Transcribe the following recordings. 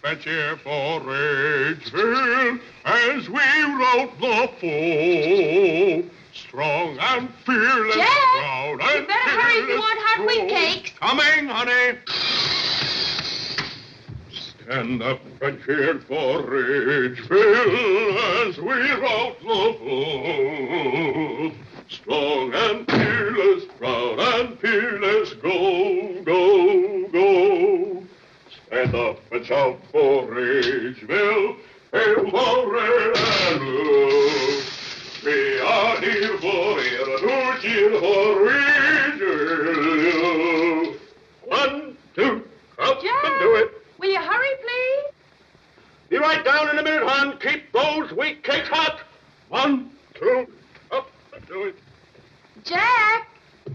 bench here for Ridgefield as we rout the foe. Strong and fearless, Jack, proud and you better hurry if you want hot wheat cakes. Coming, honey. Stand up and cheer for Ridgefield as we rout the foe. Strong and fearless, proud and fearless, go, go, go. Stand up and shout for Ridgeville, hail for red and blue. We are here to cheer for Ridgeville. 1, 2, up Jack, and do it. Will you hurry, please? Be right down in a minute, hon. Keep those wheat cakes hot. 1, 2, up and do it. Jack!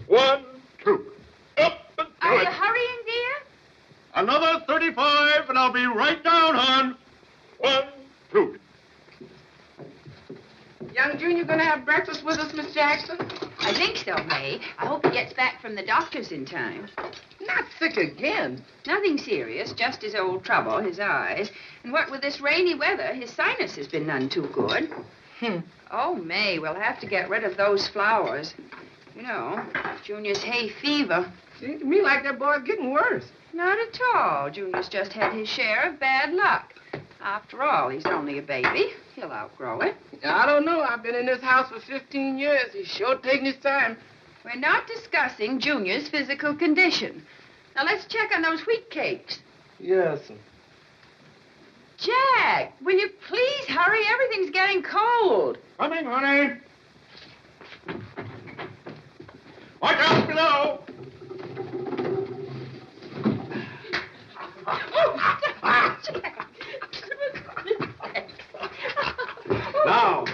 1, 2, up and do Are it. you hurrying, dear? Another 35, and I'll be right down, hon. 1, 2. Young Junior gonna have breakfast with us, Miss Jackson? I think so, May. I hope he gets back from the doctor's in time. Not sick again. Nothing serious, just his old trouble, his eyes. And what with this rainy weather, his sinus has been none too good. Oh, May, we'll have to get rid of those flowers. You know, Junior's hay fever. Seems to me like that boy's getting worse. Not at all. Junior's just had his share of bad luck. After all, he's only a baby. He'll outgrow it. I don't know. I've been in this house for 15 years. He's sure taking his time. We're not discussing Junior's physical condition. Now, let's check on those wheat cakes. Yes, sir. Jack, will you please hurry? Everything's getting cold. Coming, honey. Watch out below. Now,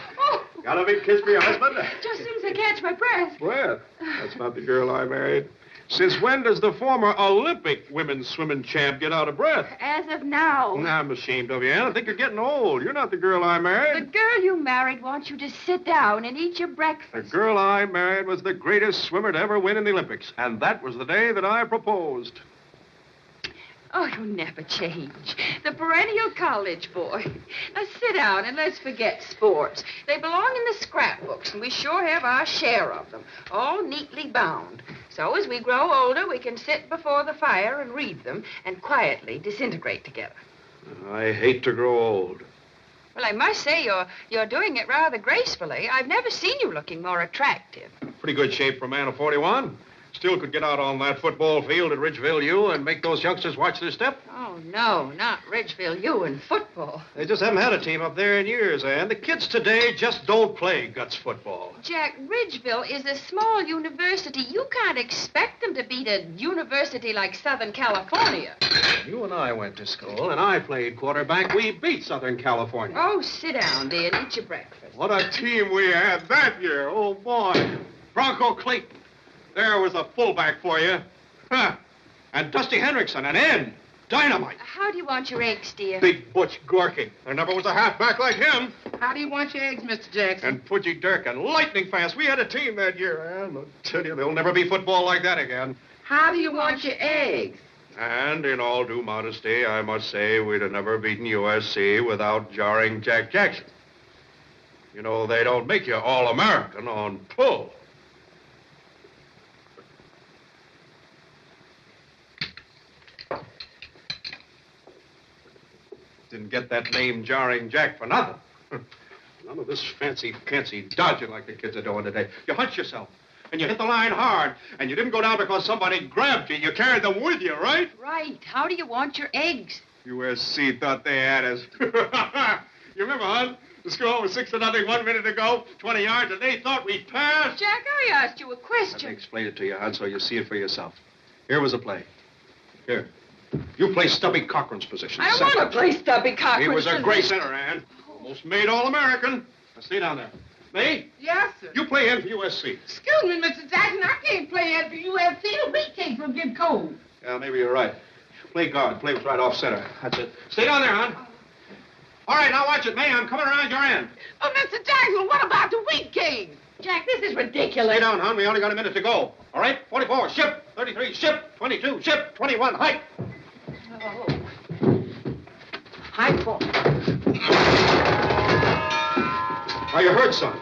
got a big kiss for your husband? Just as soon as I catch my breath. Well, that's not the girl I married. Since when does the former Olympic women's swimming champ get out of breath? As of now. I'm ashamed of you, Ann. I think you're getting old. You're not the girl I The married. girl you married wants you to sit down and eat your The breakfast. girl I married was the greatest swimmer to ever win in the Olympics, and that was the day that I proposed. Oh, you'll never change. The perennial college boy. Now sit down and let's forget sports. They belong in the scrapbooks, and we sure have our share of them, all neatly bound. So as we grow older, we can sit before the fire and read them and quietly disintegrate together. I hate to grow old. Well, I must say you're doing it rather gracefully. I've never seen you looking more attractive. Pretty good shape for a man of 41. Still could get out on that football field at Ridgeville U and make those youngsters watch their step. Oh, no, not Ridgeville U in football. They just haven't had a team up there in years, Ann. The kids today just don't play guts football. Jack, Ridgeville is a small university. You can't expect them to beat a university like Southern California. You and I went to school, and I played quarterback. We beat Southern California. Oh, sit down, dear, and eat your breakfast. What a team we had that year. Oh, boy. Bronco Clayton. There was a fullback for you. Huh. And Dusty Hendrickson, an end. Dynamite. How do you want your eggs, dear? Big Butch Gorky. There never was a halfback like him. How do you want your eggs, Mr. Jackson? And Pudgy Durkin. Lightning fast. We had a team that year, Ann. I'll tell you, there'll never be football like that again. How do you want your eggs? And in all due modesty, I must say we'd have never beaten USC without jarring Jack Jackson. You know, they don't make you All-American on pull. Didn't get that name Jarring Jack for nothing. None of this fancy dodging like the kids are doing today. You hunch yourself, and you hit the line hard, and you didn't go down because somebody grabbed you. You carried them with you, right? Right. How do you want your eggs? USC thought they had us. You remember, hon? The score was 6-0 1 minute ago, 20 yards, and they thought we'd pass. Jack, I asked you a Let question. me explain it to you, hon, so you see it for yourself. Here was a play. Here. You play Stubby Cochran's position. I don't want to play Stubby Cochran. He was a great center, Ann. Almost made All-American. Now, stay down there. May? Yes, sir. You play in for USC. Excuse me, Mr. Jackson. I can't play after UFC. The wheat cakes will get cold. Yeah, maybe you're right. Play guard. Play right off center. That's it. Stay down there, hon. All right, now watch it, May. I'm coming around your end. Oh, Mr. Jackson, what about the wheat cakes? Jack, this is ridiculous. Stay down, hon. We only got a minute to go. All right? 44, ship. 33, ship. 22, ship. 21, hike. Oh. I fall. Are you hurt, son?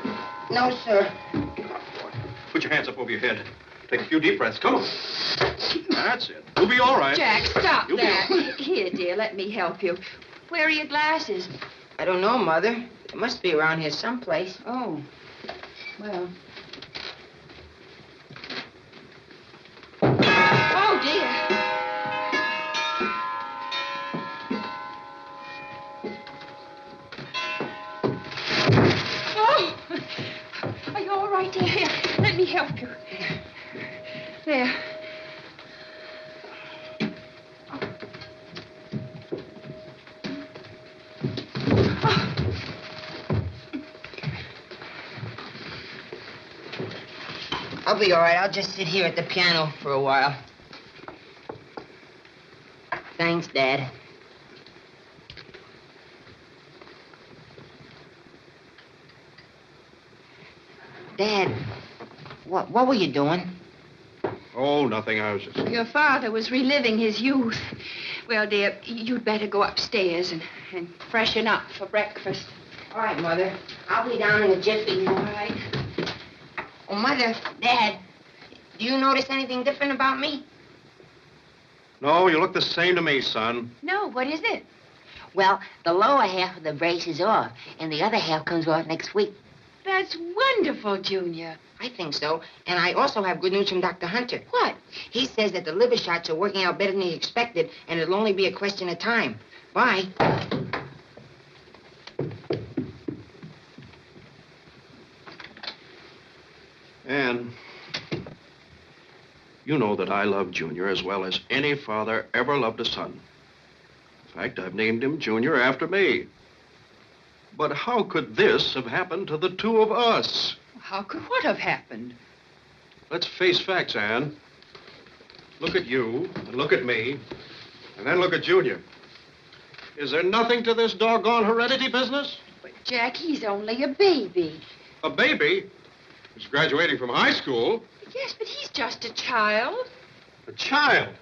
No, sir. Put your hands up over your head. Take a few deep breaths. Come on. That's it. You'll be all right. Jack, stop You'll be that. all right. Here, dear, let me help you. Where are your glasses? I don't know, Mother. They must be around here someplace. Oh, well. Oh, dear. Oh, are you all right, dear? Here, let me help you. There. I'll be all right. I'll just sit here at the piano for a while. Thanks, Dad. Dad, what were you doing? Oh, nothing. I was just... Your father was reliving his youth. Well, dear, you'd better go upstairs and freshen up for breakfast. All right, Mother. I'll be down in a jiffy. All right. Oh, Mother, Dad, do you notice anything different about me? No, you look the same to me, son. No, what is it? Well, the lower half of the brace is off, and the other half comes off next week. That's wonderful, Junior. I think so. And I also have good news from Dr. Hunter. What? He says that the liver shots are working out better than he expected, and it'll only be a question of time. Bye. Ann, you know that I love Junior as well as any father ever loved a son. In fact, I've named him Junior after me. But how could this have happened to the two of us? How could what have happened? Let's face facts, Ann. Look at you, and look at me, and then look at Junior. Is there nothing to this doggone heredity business? But, Jack, he's only a baby. A baby? He's graduating from high school. Yes, but he's just a child. A child?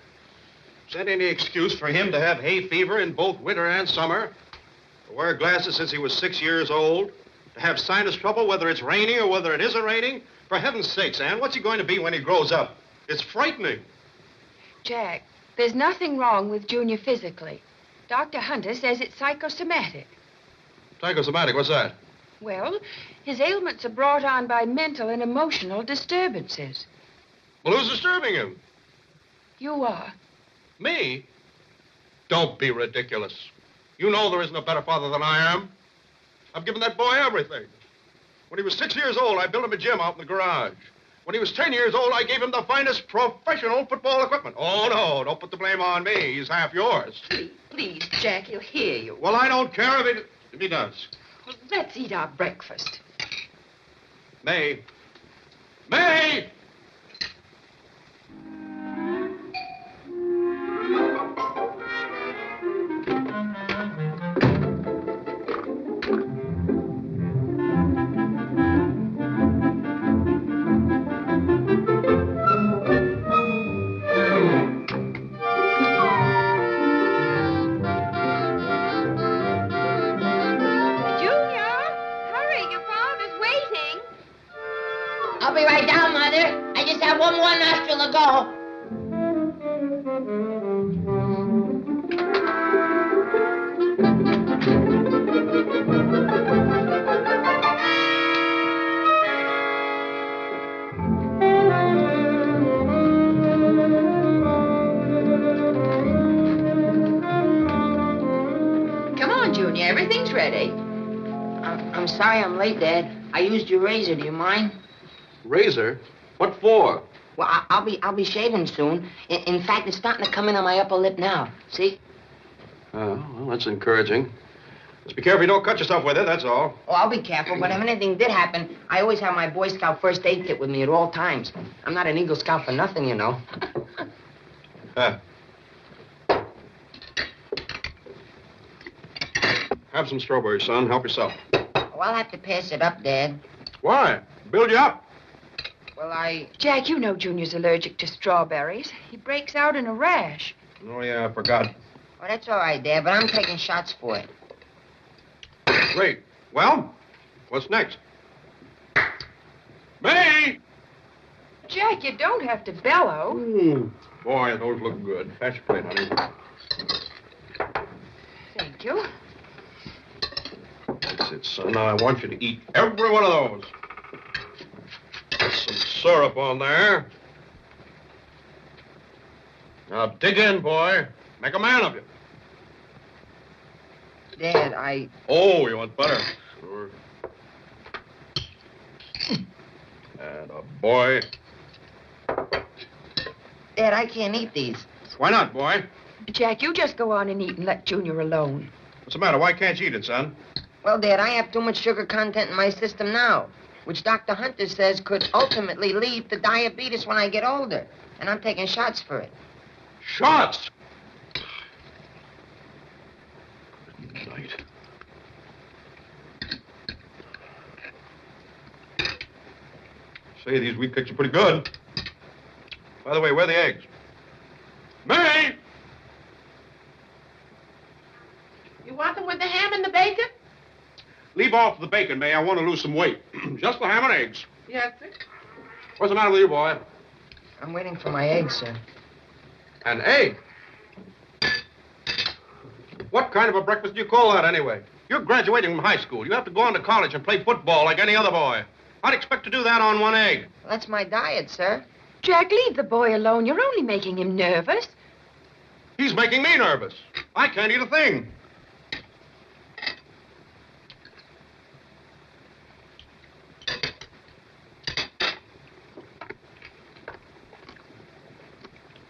Is that any excuse for him to have hay fever in both winter and summer? To wear glasses since he was 6 years old? To have sinus trouble whether it's raining or whether it isn't raining? For heaven's sakes, Ann, what's he going to be when he grows up? It's frightening. Jack, there's nothing wrong with Junior physically. Dr. Hunter says it's psychosomatic. Psychosomatic, what's that? Well, his ailments are brought on by mental and emotional disturbances. Well, who's disturbing him? You are. Me? Don't be ridiculous. You know there isn't a better father than I am. I've given that boy everything. When he was 6 years old, I built him a gym out in the garage. When he was 10 years old, I gave him the finest professional football equipment. Oh, no, don't put the blame on me. He's half yours. Please, Jack, he'll hear you. Well, I don't care if he does. Well, let's eat our breakfast. May. May! I'll be right down, Mother. I just have one more nostril to go. Come on, Junior. Everything's ready. I'm sorry I'm late, Dad. I used your razor. Do you mind? Razor? What for? Well, I'll be shaving soon. In fact, it's starting to come in on my upper lip now. See? Oh, well, that's encouraging. Just be careful you don't cut yourself with it, that's all. Oh, I'll be careful, but if anything did happen, I always have my Boy Scout first aid kit with me at all times. I'm not an Eagle Scout for nothing, you know. Have some strawberries, son. Help yourself. Oh, I'll have to pass it up, Dad. Why? Build you up. Well, Jack, you know Junior's allergic to strawberries. He breaks out in a rash. Oh, yeah, I forgot. Oh, that's all right, Dad, but I'm taking shots for it. Great. Well, what's next? May! Jack, you don't have to bellow. Boy, those look good. Pass your plate, honey. Thank you. That's it, son. Now, I want you to eat every one of those. Put some syrup on there. Now, dig in, boy. Make a man of you. Dad, Oh, you want butter? Sure. And a boy. Dad, I can't eat these. Why not, boy? Jack, you just go on and eat and let Junior alone. What's the matter? Why can't you eat it, son? Well, Dad, I have too much sugar content in my system now, which Dr. Hunter says could ultimately lead to diabetes when I get older. And I'm taking shots for it. Shots! Good night. Say, these wheat cakes are pretty good. By the way, where are the eggs? May! You want them with the ham and the bacon? Leave off the bacon, May. I want to lose some weight. Just the ham and eggs. Yes, sir. What's the matter with you, boy? I'm waiting for my eggs, sir. An egg? What kind of a breakfast do you call that, anyway? You're graduating from high school. You have to go on to college and play football like any other boy. I'd expect to do that on one egg. Well, that's my diet, sir. Jack, leave the boy alone. You're only making him nervous. He's making me nervous. I can't eat a thing.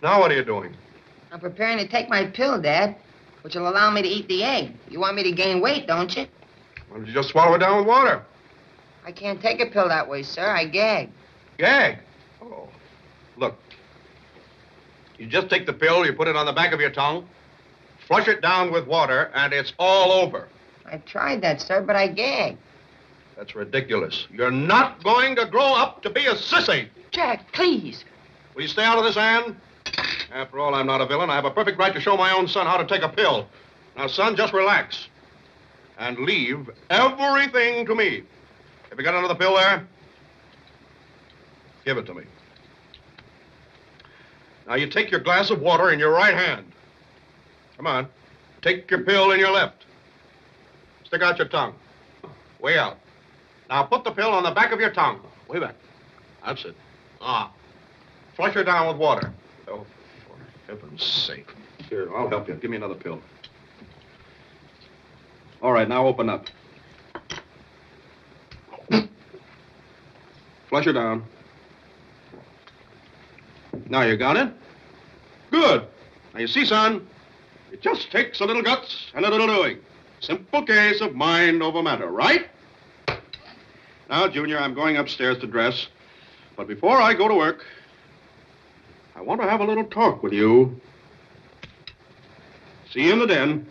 Now what are you doing? I'm preparing to take my pill, Dad, which will allow me to eat the egg. You want me to gain weight, don't you? Why don't you just swallow it down with water? I can't take a pill that way, sir. I gag. Gag? Oh. Look. You just take the pill, you put it on the back of your tongue, flush it down with water, and it's all over. I've tried that, sir, but I gag. That's ridiculous. You're not going to grow up to be a sissy. Jack, please. Will you stay out of this, Anne? After all, I'm not a villain. I have a perfect right to show my own son how to take a pill. Now, son, just relax. And leave everything to me. Have you got another pill there? Give it to me. Now, you take your glass of water in your right hand. Come on. Take your pill in your left. Stick out your tongue. Way out. Now, put the pill on the back of your tongue. Way back. That's it. Flush her down with water. Oh, for heaven's sake. Here, I'll help you. Give me another pill. All right, now open up. Flush her down. Now you got it? Good. Now you see, son, it just takes a little guts and a little doing. Simple case of mind over matter, right? Now, Junior, I'm going upstairs to dress. But before I go to work, I want to have a little talk with you. See you in the den.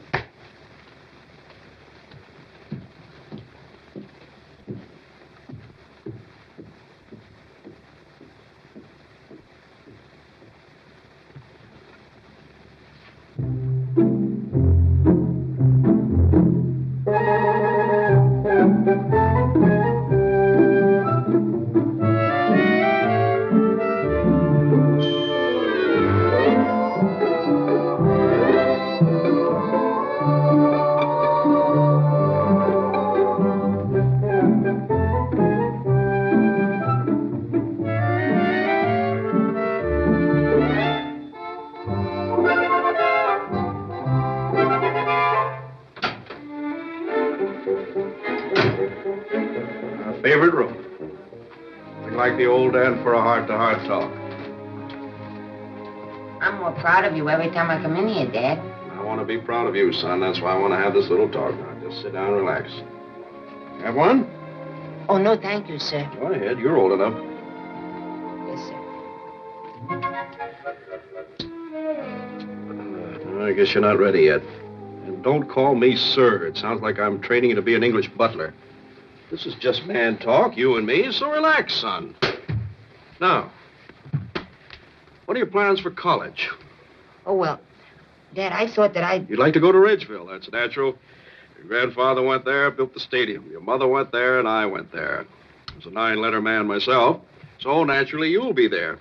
Favorite room. Nothing like the old Dan for a heart-to-heart talk. I'm more proud of you every time I come in here, Dad. I want to be proud of you, son. That's why I want to have this little talk now. Just sit down and relax. Have one? Oh, no, thank you, sir. Go ahead. You're old enough. Yes, sir. I guess you're not ready yet. And don't call me sir. It sounds like I'm training you to be an English butler. This is just man talk, you and me, so relax, son. Now, what are your plans for college? Oh, well, Dad, I thought that I'd... You'd like to go to Ridgeville. That's natural. Your grandfather went there, built the stadium. Your mother went there, and I went there. I was a 9-letter man myself, so naturally you'll be there.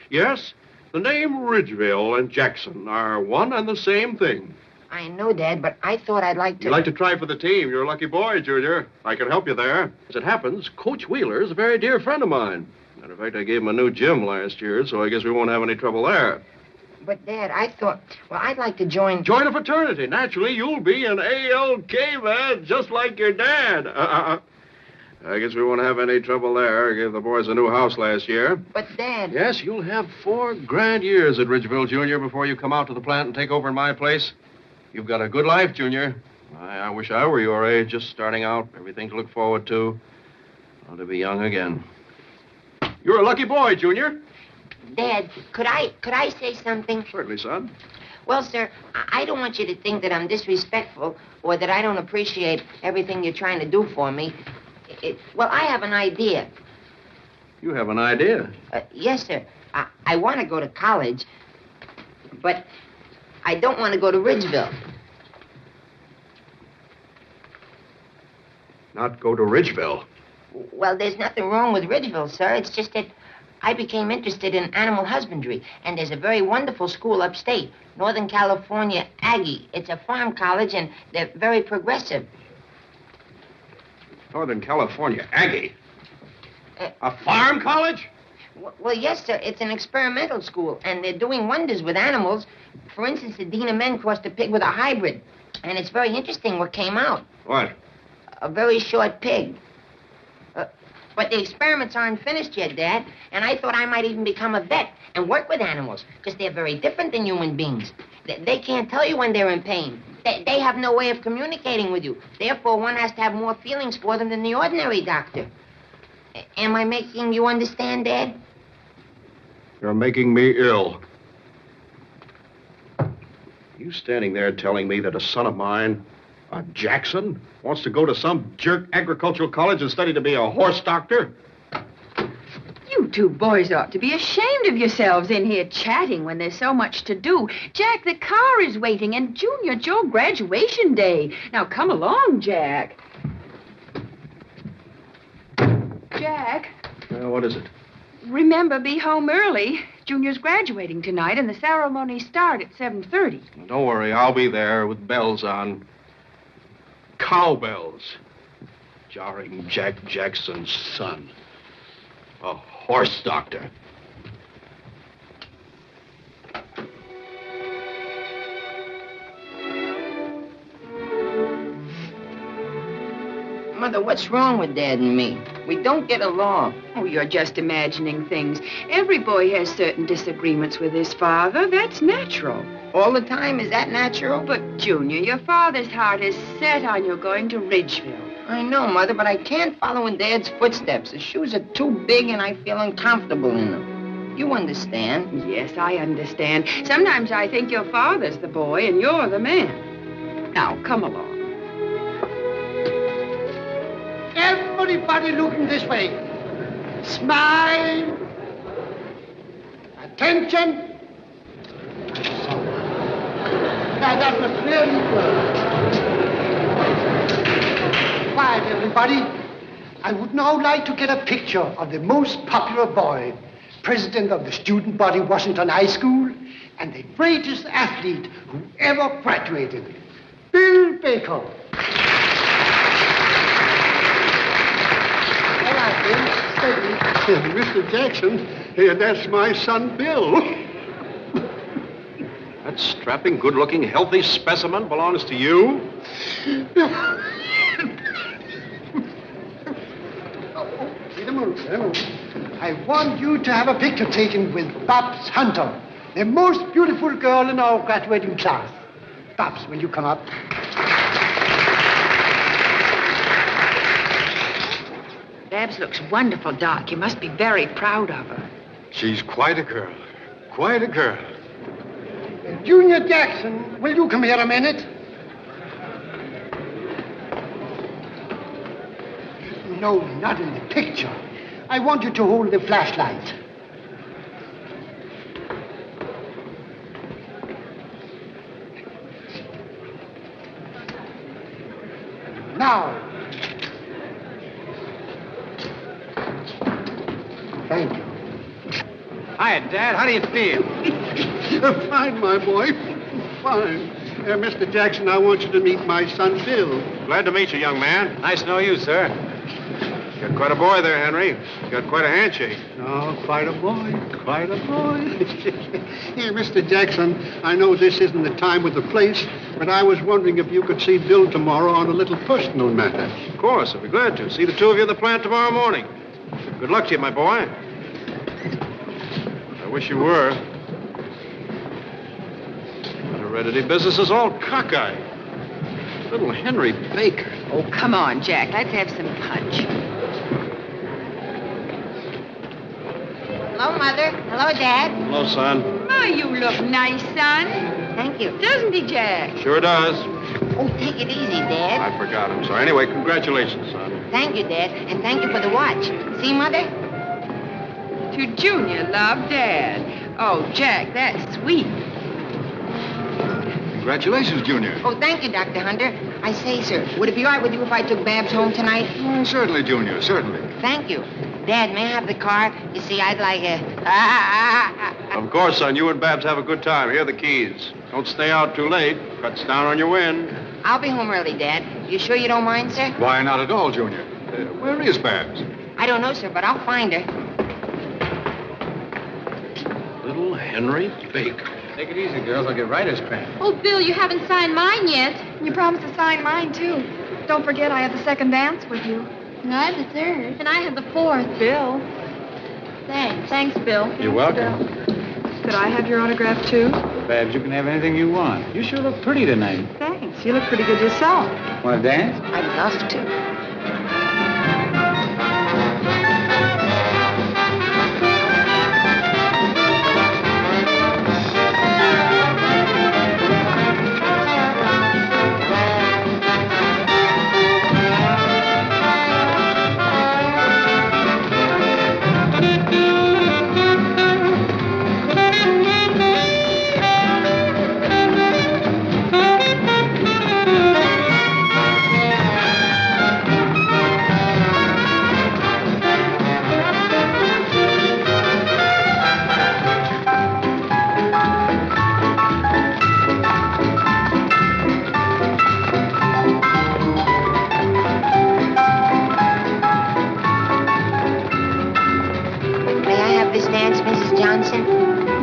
Yes, the name Ridgeville and Jackson are one and the same thing. I know, Dad, but I thought I'd like to... You'd like to try for the team. You're a lucky boy, Junior. I can help you there. As it happens, Coach Wheeler is a very dear friend of mine. Matter of fact, I gave him a new gym last year, so I guess we won't have any trouble there. But, Dad, I thought... Well, I'd like to join... Join a fraternity. Naturally, you'll be an ALK man, just like your dad. I guess we won't have any trouble there. I gave the boys a new house last year. But, Dad... Yes, you'll have 4 grand years at Ridgeville, Junior, before you come out to the plant and take over in my place. You've got a good life, Junior. I wish I were your age, just starting out, everything to look forward to. I want to be young again. You're a lucky boy, Junior. Dad, could I say something? Certainly, son. Well, sir, I don't want you to think that I'm disrespectful or that I don't appreciate everything you're trying to do for me. Well, I have an idea. You have an idea? Yes, sir. I want to go to college, but I don't want to go to Ridgeville. Not go to Ridgeville? Well, there's nothing wrong with Ridgeville, sir. It's just that I became interested in animal husbandry, and there's a very wonderful school upstate, Northern California Aggie. It's a farm college, and they're very progressive. Northern California Aggie? A farm college? Well, yes, sir. It's an experimental school, and they're doing wonders with animals. For instance, the Dean of Men crossed a pig with a hybrid, and it's very interesting what came out. What? A very short pig. But the experiments aren't finished yet, Dad, and I thought I might even become a vet and work with animals, because they're very different than human beings. They can't tell you when they're in pain. They have no way of communicating with you. Therefore, one has to have more feelings for them than the ordinary doctor. Am I making you understand, Dad? You're making me ill. You standing there telling me that a son of mine, a Jackson, wants to go to some jerk agricultural college and study to be a horse doctor? You two boys ought to be ashamed of yourselves in here chatting when there's so much to do. Jack, the car is waiting, and Junior, it's your graduation day. Now, come along, Jack. Jack. What is it? Remember, be home early. Junior's graduating tonight, and the ceremonies start at 7:30. Don't worry, I'll be there with bells on. Cowbells. Jarring Jack Jackson's son. A horse doctor. Mother, what's wrong with Dad and me? We don't get along. Oh, you're just imagining things. Every boy has certain disagreements with his father. That's natural. All the time? Is that natural? But, Junior, your father's heart is set on you going to Ridgeville. I know, Mother, but I can't follow in Dad's footsteps. The shoes are too big and I feel uncomfortable in them. You understand? Yes, I understand. Sometimes I think your father's the boy and you're the man. Now, come along. Everybody looking this way. Smile. Attention. Now, that was very good. Quiet, everybody. I would now like to get a picture of the most popular boy, president of the student body, Washington High School, and the greatest athlete who ever graduated, Bill Baker. Mr. Jackson, that's my son, Bill. That strapping, good-looking, healthy specimen belongs to you? Wait a moment. I want you to have a picture taken with Babs Hunter, the most beautiful girl in our graduating class. Babs, will you come up? Babs looks wonderful, Doc. You must be very proud of her. She's quite a girl. Quite a girl. Junior Jackson, will you come here a minute? No, not in the picture. I want you to hold the flashlight. Now. Thank you. Hi, Dad. How do you feel? Fine, my boy. Fine. Mr. Jackson, I want you to meet my son, Bill. Glad to meet you, young man. Nice to know you, sir. Got quite a boy there, Henry. Got quite a handshake. Oh, quite a boy. Quite a boy. Here, Mr. Jackson, I know this isn't the time or the place, but I was wondering if you could see Bill tomorrow on a little personal matter. Of course, I'll be glad to. See the two of you at the plant tomorrow morning. Good luck to you, my boy. I wish you were. That heredity business is all cockeyed. Little Henry Baker. Oh, come on, Jack. Let's have some punch. Hello, Mother. Hello, Dad. Hello, son. Oh, you look nice, son. Thank you. Doesn't he, Jack? Sure does. Oh, take it easy, Dad. I forgot. I'm sorry. Anyway, congratulations, son. Thank you, Dad. And thank you for the watch. See, Mother? To Junior, love, Dad. Oh, Jack, that's sweet. Congratulations, Junior. Oh, thank you, Dr. Hunter. I say, sir, would it be all right with you if I took Babs home tonight? Oh, certainly, Junior. Certainly. Thank you. Dad, may I have the car? You see, I'd like a... Of course, son. You and Babs have a good time. Here are the keys. Don't stay out too late. Cuts down on your wind. I'll be home early, Dad. You sure you don't mind, sir? Why, not at all, Junior. Where is Babs? I don't know, sir, but I'll find her. Little Henry Baker. Take it easy, girls. I'll get writer's cramp. Oh, Bill, you haven't signed mine yet. You promised to sign mine, too. Don't forget I have the second dance with you. And I have the third. And I have the fourth. Bill. Thanks. Thanks, Bill. You're welcome. Could I have your autograph, too? Babs, you can have anything you want. You sure look pretty tonight. Thanks. You look pretty good yourself. Want to dance? I'd love to.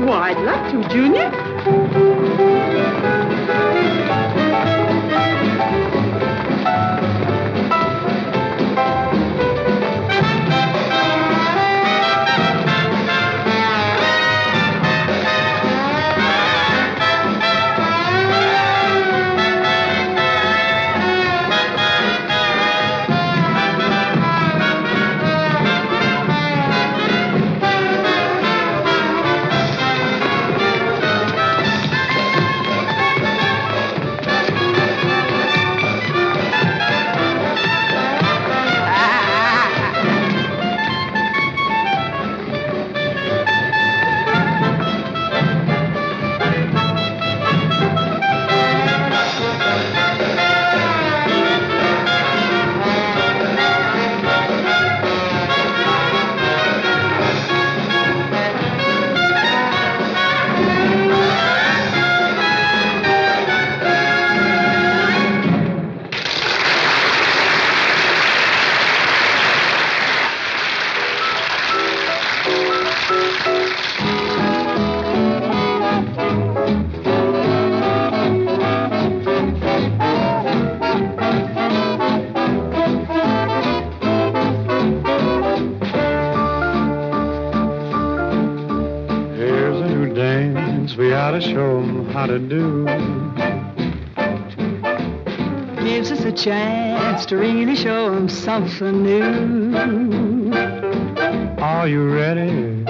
Well, I'd love to, Junior. We ought to show 'em how to do. Gives us a chance to really show 'em something new. Are you ready?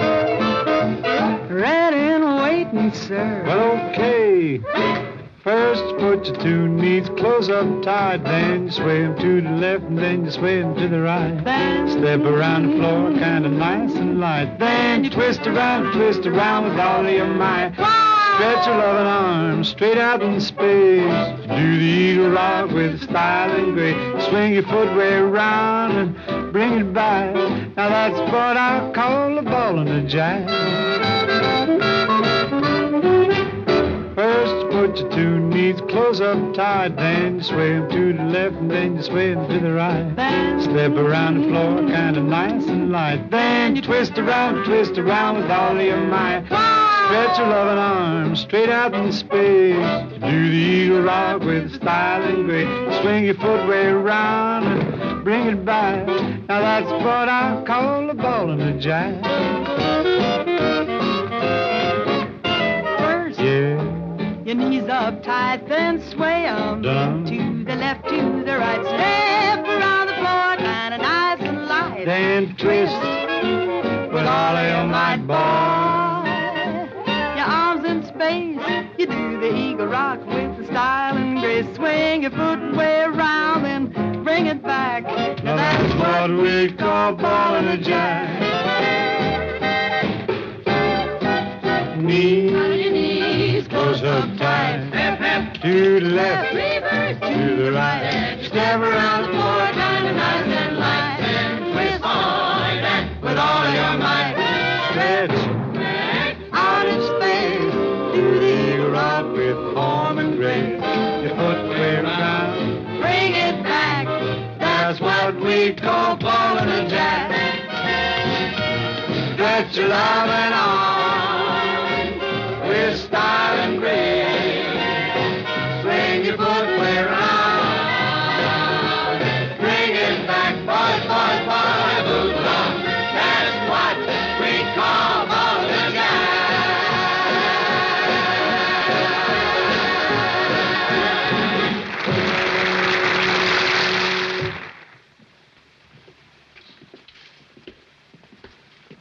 Ready and waiting, sir. Well, okay. First, put your two knees close up tight, then you sway 'em to the left, and then you sway 'em to the right. Then step around the floor, kind of nice and light. Then you twist around with all of your might. 1, Stretch your loving arms straight out in space. Do the eagle rock with style and grace. Swing your footway around and bring it back. Now that's what I call a ball and a jack. First, put your two knees close up tight, then you sway 'em to the left, and then you sway 'em to the right. Step around the floor kind of nice and light. Then you twist around with all of your might. Stretch your loving arms straight out in space. Do the eagle rock with style and grace. Swing your footway around and bring it back. Now that's what I call a ball and a jack. First, yeah. Your knees up tight, then sway 'em to the left, to the right. Step around the floor, kind of nice and light. Then twist with all of your might, boy. Your arms in space, you do the eagle rock with the style and grace. Swing your footway around, then bring it back. Now that's what we call ball and a jack. Knees close up tight. To the left, to the right. Step around the floor, kind of nice and light. Then twist with all of your might. Stretch out in space. Do the eagle rock with form and grace. Your footway around, bring it back. That's what we call ball and a jack. Stretch your love and arm with style and grace. Swing your footway around, bring it back, boy, boy, boy, boot-lum. That's what we call ball and a jack.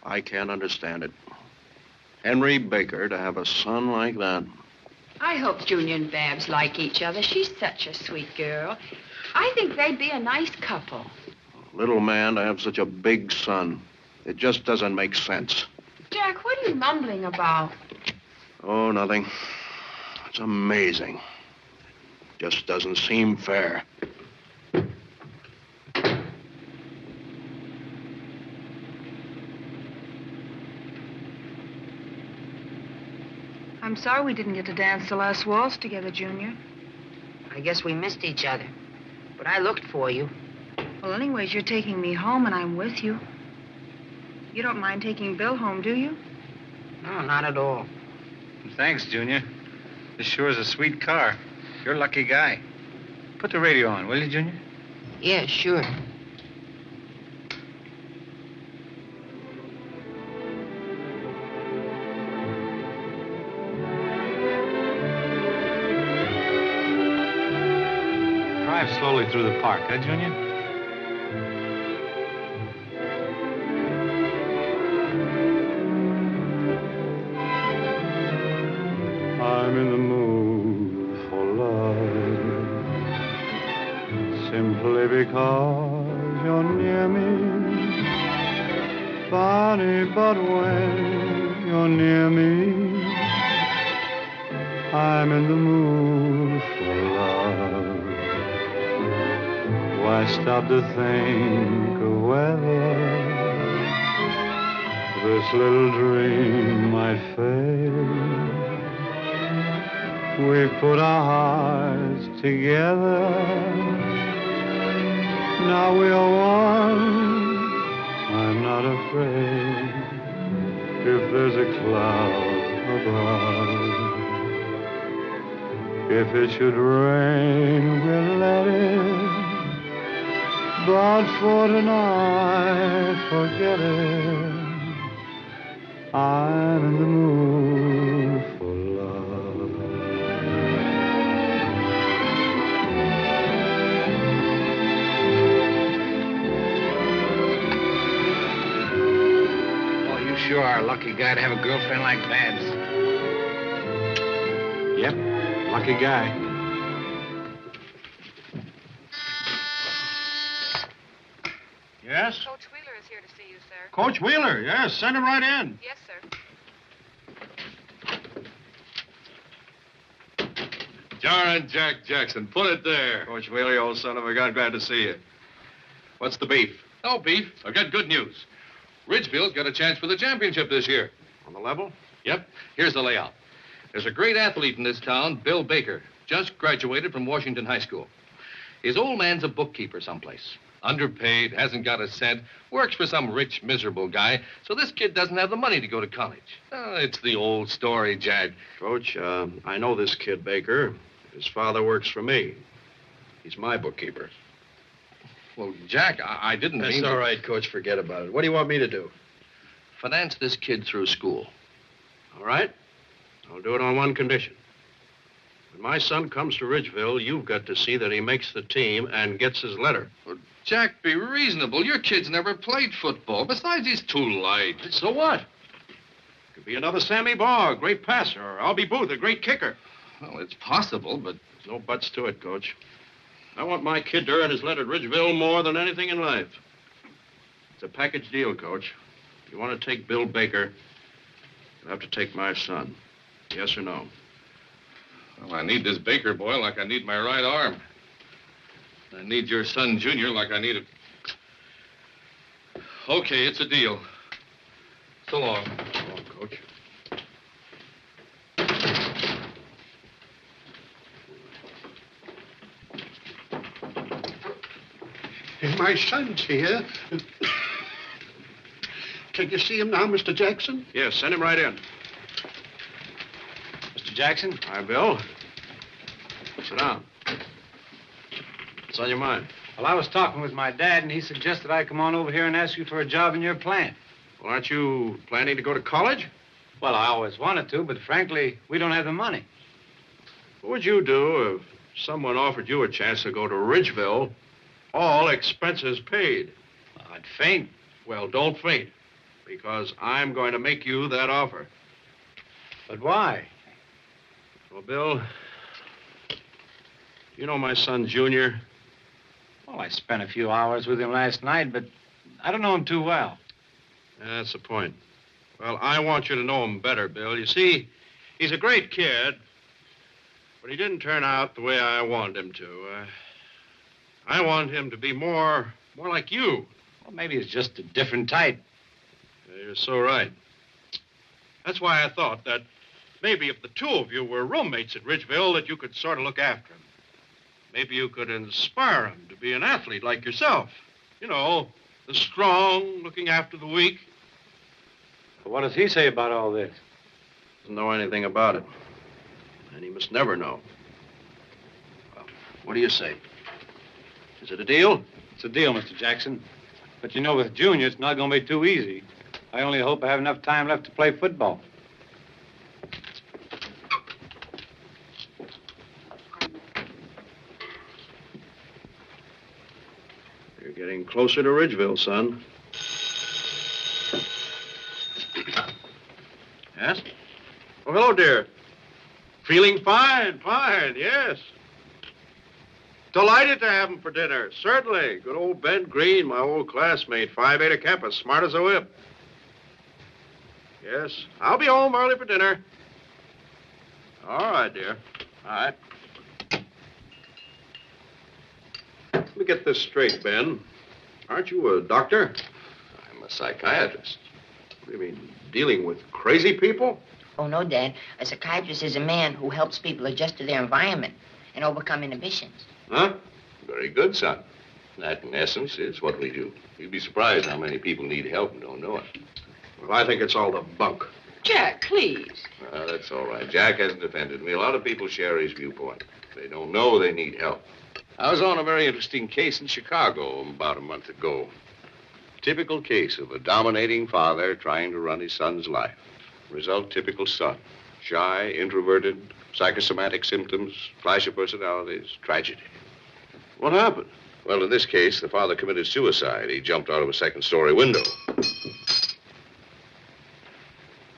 I can't understand it. Henry Baker to have a son like that. I hope Junior and Babs like each other. She's such a sweet girl. I think they'd be a nice couple. Little man to have such a big son. It just doesn't make sense. Jack, what are you mumbling about? Oh, nothing. It's amazing. Just doesn't seem fair. I'm sorry we didn't get to dance the last waltz together, Junior. I guess we missed each other. But I looked for you. Well, anyways, you're taking me home and I'm with you. You don't mind taking Bill home, do you? No, not at all. Thanks, Junior. This sure is a sweet car. You're a lucky guy. Put the radio on, will you, Junior? Yeah, sure. Drive slowly through the park, huh, Junior? I'm in the mood for love, simply because you're near me. Funny, but when you're near me, I'm in the mood for love. Why stop to think of whether this little dream might fade? We put our hearts together. Now we are one. I'm not afraid if there's a cloud above. If it should rain, we'll let it. But for tonight, forget it. I'm in the mood for love. Oh, you sure are a lucky guy to have a girlfriend like Babs. Yep, lucky guy. Yes? Coach Wheeler is here to see you, sir. Coach Wheeler, yes. Send him right in. Yes, sir. Darn Jack Jackson. Put it there. Coach Whaley, old son of a gun, glad to see you. What's the beef? No beef. I've got good news. Ridgefield's got a chance for the championship this year. On the level? Yep. Here's the layout. There's a great athlete in this town, Bill Baker. Just graduated from Washington High School. His old man's a bookkeeper someplace. Underpaid, hasn't got a cent, works for some rich, miserable guy, so this kid doesn't have the money to go to college. It's the old story, Jack. Coach, I know this kid Baker. His father works for me. He's my bookkeeper. Well, Jack, I didn't mean... That's all right, Coach. Forget about it. What do you want me to do? Finance this kid through school. All right. I'll do it on one condition. When my son comes to Ridgeville, you've got to see that he makes the team and gets his letter. Well, Jack, be reasonable. Your kid's never played football. Besides, he's too light. So what? Could be another Sammy Baugh, a great passer, or Albie Booth, a great kicker. Well, it's possible, but... There's no buts to it, Coach. I want my kid to earn his letter at Ridgeville more than anything in life. It's a package deal, Coach. If you want to take Bill Baker, you'll have to take my son. Yes or no? Well, I need this Baker boy like I need my right arm. I need your son, Junior, like I need it. Okay, it's a deal. So long. So long, Coach. My son's here. Can you see him now, Mr. Jackson? Yes, send him right in. Mr. Jackson? Hi, Bill. Sit down. What's on your mind? Well, I was talking with my dad, and he suggested I come on over here and ask you for a job in your plant. Well, aren't you planning to go to college? Well, I always wanted to, but frankly, we don't have the money. What would you do if someone offered you a chance to go to Ridgeville, all expenses paid? Well, I'd faint. Well, don't faint, because I'm going to make you that offer. But why? Well, Bill, you know my son, Junior? Well, I spent a few hours with him last night, but I don't know him too well. That's the point. Well, I want you to know him better, Bill. You see, he's a great kid, but he didn't turn out the way I wanted him to. I want him to be more like you. Well, maybe it's just a different type. You're so right. That's why I thought that maybe if the two of you were roommates at Ridgeville, that you could sort of look after him. Maybe you could inspire him to be an athlete like yourself. You know, the strong looking after the weak. But what does he say about all this? Doesn't know anything about it. And he must never know. Well, what do you say? Is it a deal? It's a deal, Mr. Jackson. But you know, with Junior, it's not going to be too easy. I only hope I have enough time left to play football. You're getting closer to Ridgeville, son. Yes? Oh, hello, dear. Feeling fine, yes. Delighted to have him for dinner, certainly. Good old Ben Green, my old classmate, Phi Beta Kappa, smart as a whip. Yes, I'll be home early for dinner. All right, dear. All right. Let me get this straight, Ben. Aren't you a doctor? I'm a psychiatrist. What do you mean, dealing with crazy people? Oh, no, Dad. A psychiatrist is a man who helps people adjust to their environment and overcome inhibitions. Huh? Very good, son. That, in essence, is what we do. You'd be surprised how many people need help and don't know it. Well, I think it's all the bunk. Jack, please. That's all right. Jack hasn't offended me. A lot of people share his viewpoint. They don't know they need help. I was on a very interesting case in Chicago about a month ago. Typical case of a dominating father trying to run his son's life. Result, typical son. Shy, introverted, psychosomatic symptoms, flash of personalities, tragedy. What happened? Well, in this case, the father committed suicide. He jumped out of a second-story window.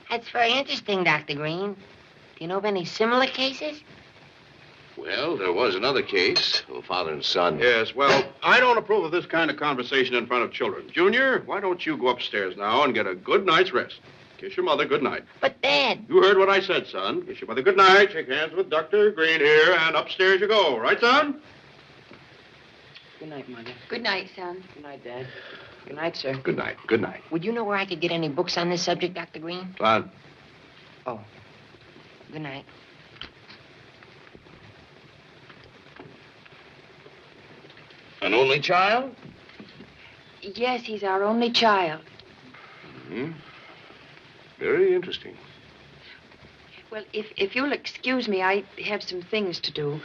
That's very interesting, Dr. Green. Do you know of any similar cases? Well, there was another case of a father and son. Yes, well, I don't approve of this kind of conversation in front of children. Junior, why don't you go upstairs now and get a good night's rest? Kiss your mother good night. But, Dad... You heard what I said, son. Kiss your mother good night, shake hands with Dr. Green here, and upstairs you go. Right, son? Good night, Mother. Good night, son. Good night, Dad. Good night, sir. Good night. Good night. Would you know where I could get any books on this subject, Dr. Green? Son. Oh. Good night. An only child? Yes, he's our only child. Hmm. Very interesting. Well, if you'll excuse me, I have some things to do.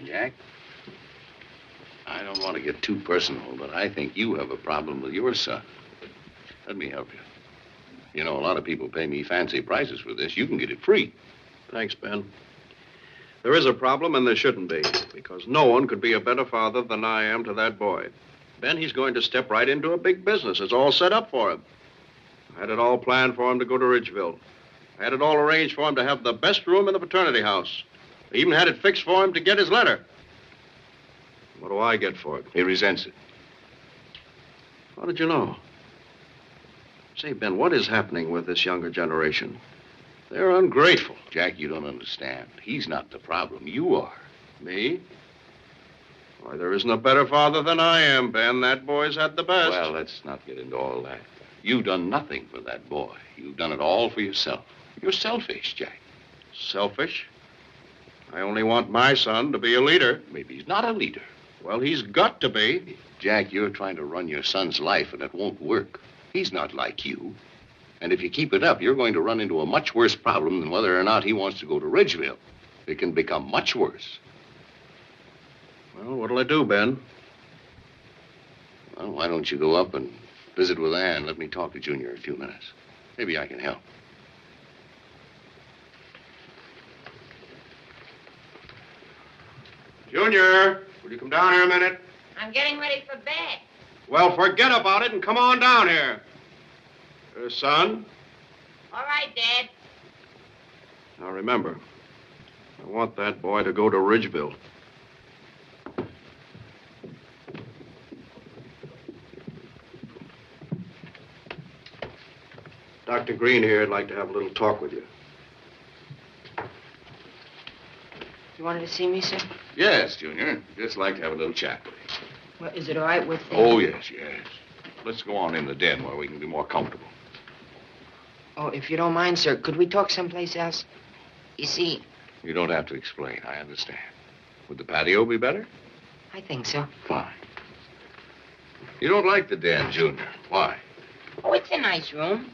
Jack, I don't want to get too personal, but I think you have a problem with your son. Let me help you. You know, a lot of people pay me fancy prices for this. You can get it free. Thanks, Ben. There is a problem, and there shouldn't be, because no one could be a better father than I am to that boy. Ben, he's going to step right into a big business. It's all set up for him. I had it all planned for him to go to Ridgeville. I had it all arranged for him to have the best room in the fraternity house. I even had it fixed for him to get his letter. What do I get for it? He resents it. How did you know? Say, Ben, what is happening with this younger generation? They're ungrateful. Jack, you don't understand. He's not the problem. You are. Me? Why, there isn't a better father than I am, Ben. That boy's had the best. Well, let's not get into all that. You've done nothing for that boy. You've done it all for yourself. You're selfish, Jack. Selfish? I only want my son to be a leader. Maybe he's not a leader. Well, he's got to be. Jack, you're trying to run your son's life, and it won't work. He's not like you. And if you keep it up, you're going to run into a much worse problem than whether or not he wants to go to Ridgeville. It can become much worse. Well, what'll I do, Ben? Well, why don't you go up and visit with Ann? Let me talk to Junior a few minutes. Maybe I can help. Junior, will you come down here a minute? I'm getting ready for bed. Well, forget about it and come on down here. Son? All right, Dad. Now, remember, I want that boy to go to Ridgeville. Dr. Green here would like to have a little talk with you. You wanted to see me, sir? Yes, Junior. Just like to have a little chat with you. Well, is it all right with... Oh, yes, yes. Let's go on in the den where we can be more comfortable. Oh, if you don't mind, sir, could we talk someplace else? You see... You don't have to explain. I understand. Would the patio be better? I think so. Fine. You don't like the den, Junior. Why? Oh, it's a nice room.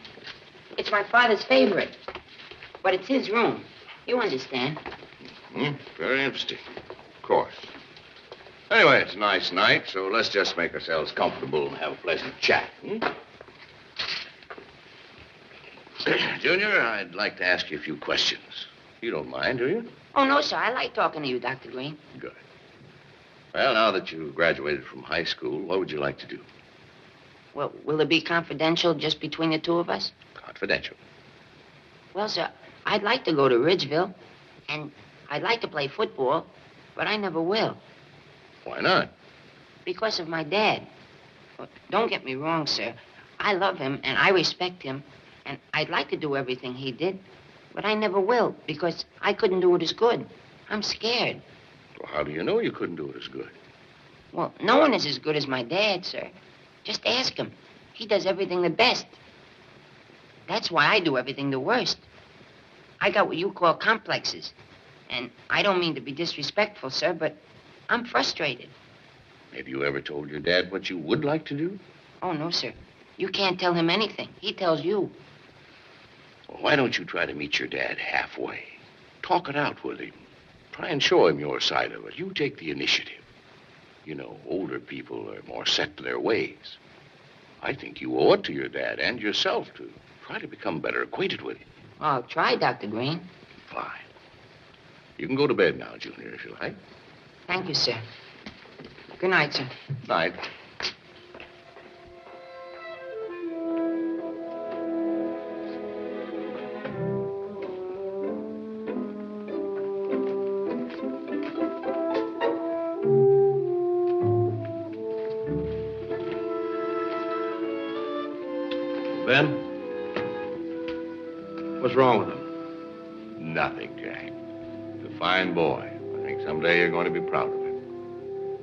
It's my father's favorite. But it's his room. You understand. Very interesting. Of course. Anyway, it's a nice night, so let's just make ourselves comfortable and have a pleasant chat. Junior, I'd like to ask you a few questions. You don't mind, do you? Oh, no, sir. I like talking to you, Dr. Green. Good. Well, now that you graduated from high school, what would you like to do? Well, will it be confidential just between the two of us? Confidential. Well, sir, I'd like to go to Ridgeville, and I'd like to play football, but I never will. Why not? Because of my dad. Well, don't get me wrong, sir. I love him, and I respect him, and I'd like to do everything he did, but I never will, because I couldn't do it as good. I'm scared. Well, how do you know you couldn't do it as good? Well, no one is as good as my dad, sir. Just ask him. He does everything the best. That's why I do everything the worst. I got what you call complexes. And I don't mean to be disrespectful, sir, but I'm frustrated. Have you ever told your dad what you would like to do? Oh, no, sir. You can't tell him anything. He tells you. Well, why don't you try to meet your dad halfway? Talk it out with him. Try and show him your side of it. You take the initiative. You know, older people are more set to their ways. I think you owe it to your dad and yourself to try to become better acquainted with him. I'll try, Dr. Green. Fine. You can go to bed now, Junior, if you like. Thank you, sir. Good night, sir. Night. wrong with him? Nothing, Jack. He's a fine boy. I think someday you're going to be proud of him.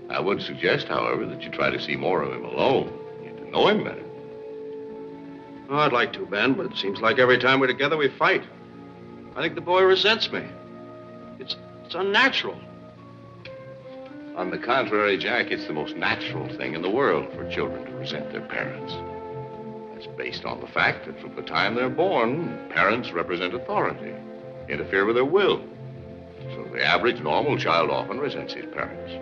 I would suggest, however, that you try to see more of him alone. Get to know him better. Oh, I'd like to, Ben, but it seems like every time we're together, we fight. I think the boy resents me. It's unnatural. On the contrary, Jack, it's the most natural thing in the world for children to resent their parents. That's based on the fact that from the time they're born, parents represent authority, interfere with their will. So the average normal child often resents his parents.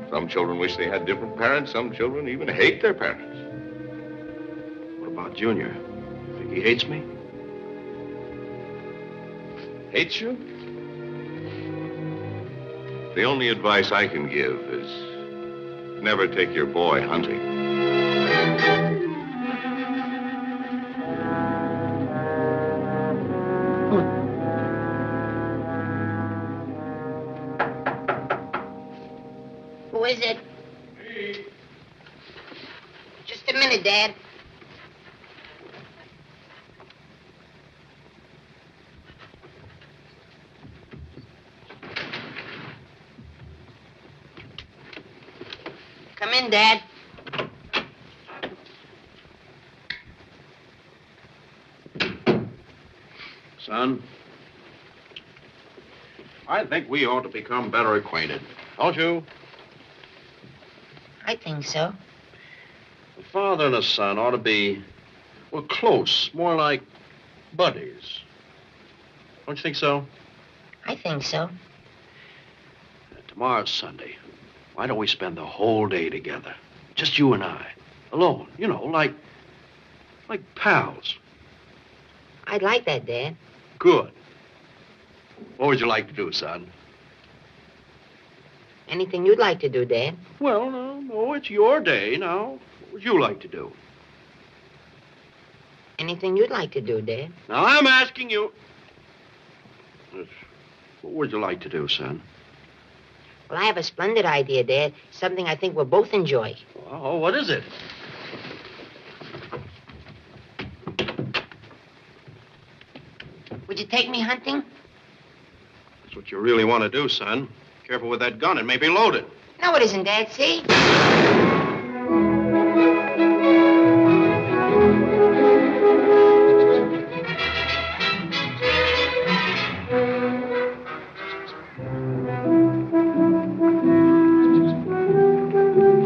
Some children wish they had different parents. Some children even hate their parents. What about Junior? You think he hates me? Hates you? The only advice I can give is never take your boy hunting. Who is it? Just a minute, Dad. Come in, Dad. Son, I think we ought to become better acquainted. Don't you? I think so. A father and a son ought to be, well, close, more like buddies. Don't you think so? I think so. Tomorrow's Sunday. Why don't we spend the whole day together? Just you and I. Alone, you know, like pals. I'd like that, Dad. Good. What would you like to do, son? Anything you'd like to do, Dad. Well, no, it's your day now. What would you like to do? Anything you'd like to do, Dad. Now, I'm asking you. What would you like to do, son? Well, I have a splendid idea, Dad. Something I think we'll both enjoy. Oh, what is it? Would you take me hunting? That's what you really want to do, son. Careful with that gun. It may be loaded. No, it isn't, Dad. See?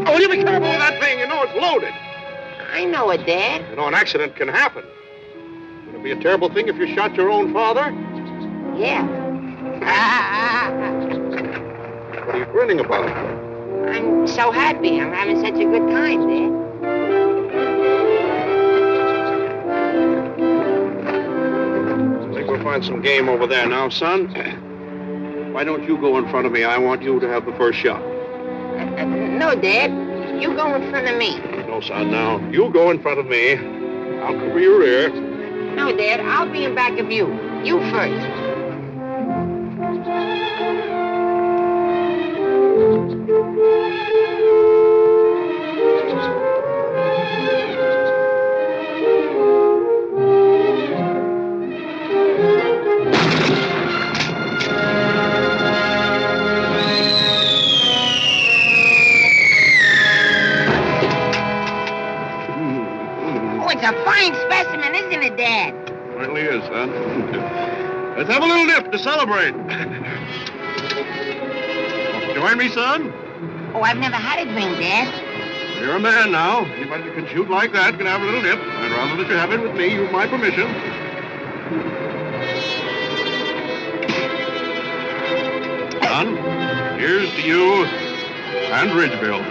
Oh, you be careful with that thing. You know it's loaded. I know it, Dad. You know, an accident can happen. Would it be a terrible thing if you shot your own father? Yeah. What are you grinning about? I'm so happy. I'm having such a good time, Dad. I think we'll find some game over there now, son. Why don't you go in front of me? I want you to have the first shot. No, Dad. You go in front of me. No, son, now. You go in front of me. I'll cover your rear. No, Dad. I'll be in back of you. You first. A fine specimen, isn't it, Dad? Certainly is, son. Let's have a little dip to celebrate. Join me, son? Oh, I've never had a drink, Dad. You're a man now. Anybody that can shoot like that can have a little dip. I'd rather that you have it with me. You've my permission. Son, here's to you and Ridgefield.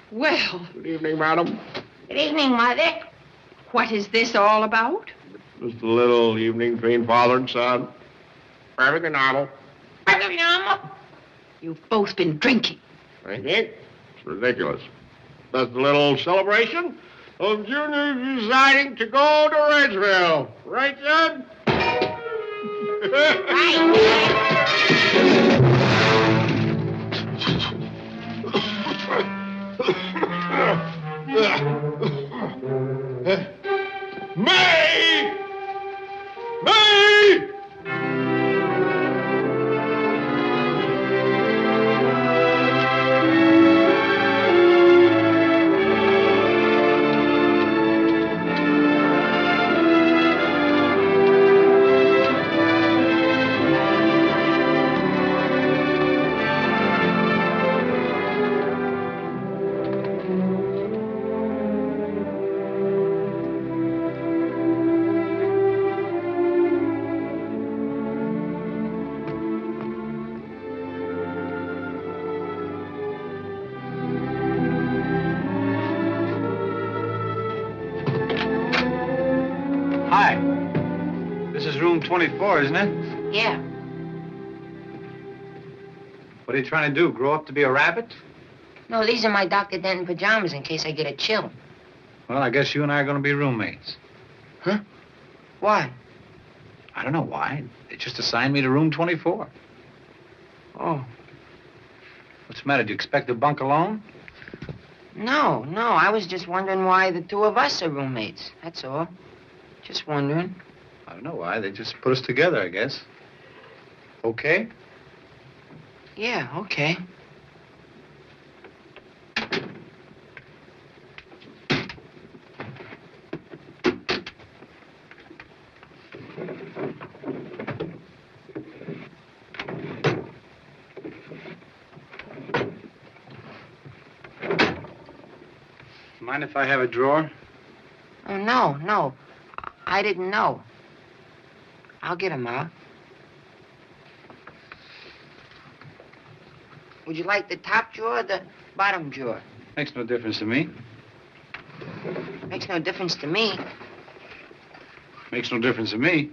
Well. Good evening, madam. Good evening, Mother. What is this all about? Just a little evening between father and son. Perfectly normal. Perfectly normal. You've both been drinking. I did. It's ridiculous. Just a little celebration of Junior deciding to go to Ridgeville. Right, son? May! May! Hi. This is room 24, isn't it? Yeah. What are you trying to do, grow up to be a rabbit? No, these are my Dr. Denton pajamas in case I get a chill. Well, I guess you and I are going to be roommates. Huh? Why? I don't know why. They just assigned me to room 24. Oh. What's the matter? Do you expect to bunk alone? No. I was just wondering why the two of us are roommates. That's all. Just wondering. I don't know why. They just put us together, I guess. Okay? Yeah, okay. Mind if I have a drawer? Oh, no. I didn't know. I'll get him out. Would you like the top drawer or the bottom drawer? Makes no difference to me. Makes no difference to me. Makes no difference to me.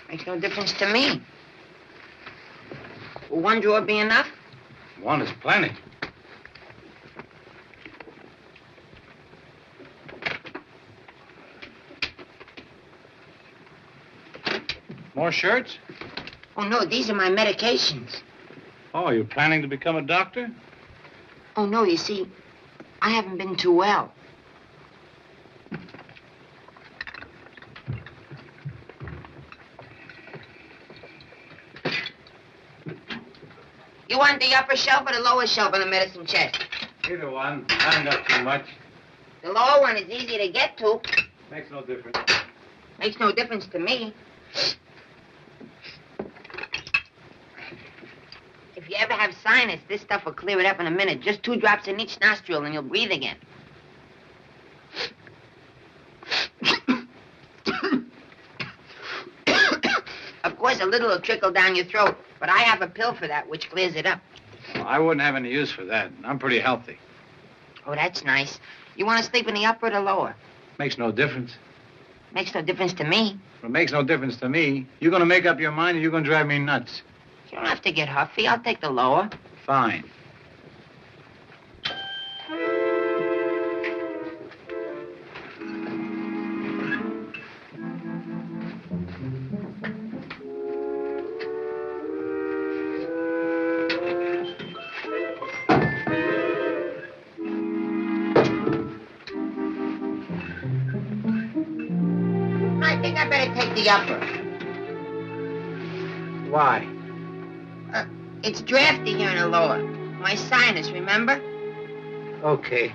Makes no difference to me. Will one drawer be enough? One is plenty. More shirts? Oh, no, these are my medications. Oh, you're planning to become a doctor? Oh, no, you see, I haven't been too well. You want the upper shelf or the lower shelf on the medicine chest? Either one. I haven't got too much. The lower one is easy to get to. Makes no difference. Makes no difference to me. If you ever have sinus, this stuff will clear it up in a minute. Just 2 drops in each nostril and you'll breathe again. Of course, a little will trickle down your throat, but I have a pill for that, which clears it up. Well, I wouldn't have any use for that. I'm pretty healthy. Oh, that's nice. You want to sleep in the upper or the lower? Makes no difference. Makes no difference to me. Well, it makes no difference to me. You're going to make up your mind and you're going to drive me nuts. You don't have to get huffy. I'll take the lower. Fine. I think I better take the upper. Why? It's drafty here in the lower. My sinus, remember? Okay.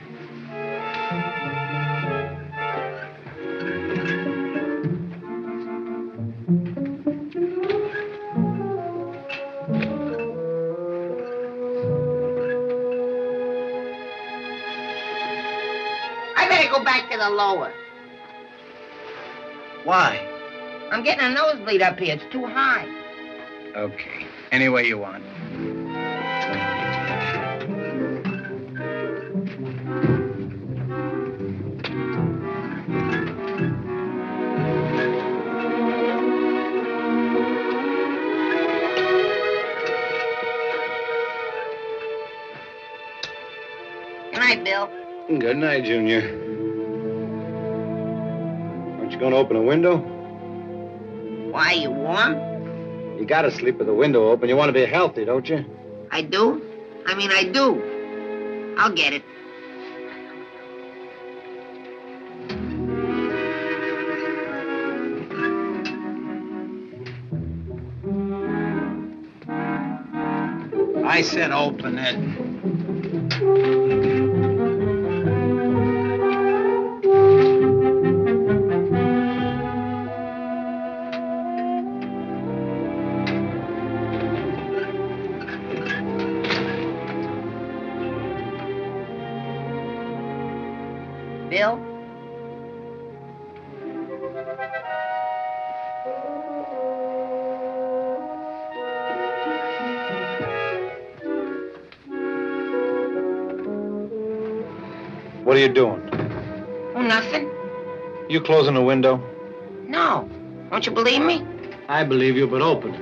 I better go back to the lower. Why? I'm getting a nosebleed up here. It's too high. Okay. Any way you want. night, Bill. Good night, Junior. Aren't you going to open a window? Why, you warm? You got to sleep with the window open. You want to be healthy, don't you? I do? I do. I'll get it. I said open it. Bill? What are you doing? Oh, nothing. You closing the window? No. Don't you believe me? I believe you, but open it.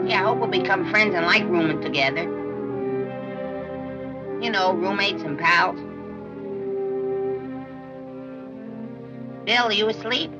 Yeah, I hope we'll become friends and like rooming together. You know, roommates and pals. Bill, are you asleep?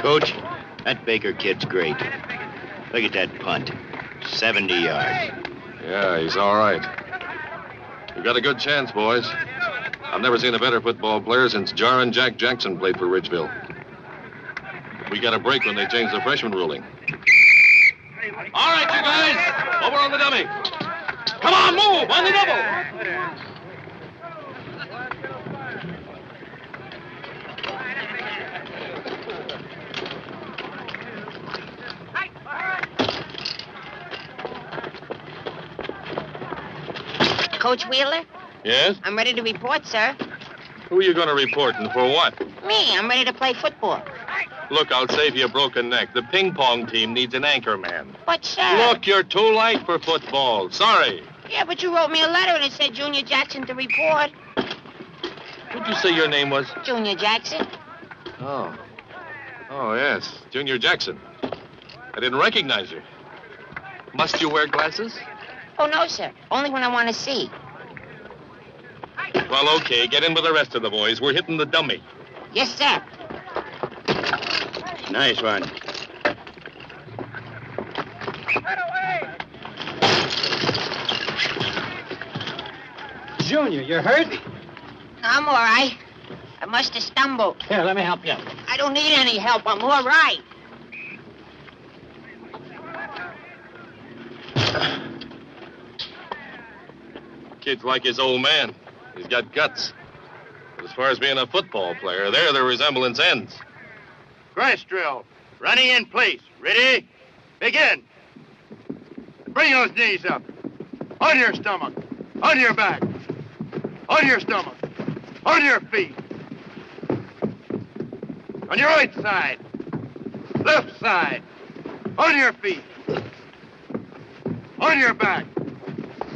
Coach, that Baker kid's great. Look at that punt. 70 yards. Yeah, he's all right. We've got a good chance, boys. I've never seen a better football player since Jarrin Jack Jackson played for Ridgefield. We got a break when they changed the freshman ruling. All right, you guys. Over on the dummy. Come on, move on the double. Coach Wheeler? Yes? I'm ready to report, sir. Who are you going to report and for what? Me, I'm ready to play football. Look, I'll save you a broken neck. The ping pong team needs an anchor man. But, sir... Look, you're too light for football. Sorry. Yeah, but you wrote me a letter and it said Junior Jackson to report. What'd you say your name was? Junior Jackson. Oh. Oh, yes. Junior Jackson. I didn't recognize you. Must you wear glasses? Oh, no, sir. Only when I want to see. Well, okay. Get in with the rest of the boys. We're hitting the dummy. Yes, sir. Nice one. Junior, you're hurt? I'm all right. I must have stumbled. Here, let me help you. I don't need any help. I'm all right. Kid's like his old man. He's got guts. But as far as being a football player, there the resemblance ends. Crash drill. Running in place. Ready? Begin. Bring those knees up. On your stomach. On your back. On your stomach. On your feet. On your right side. Left side. On your feet. On your back.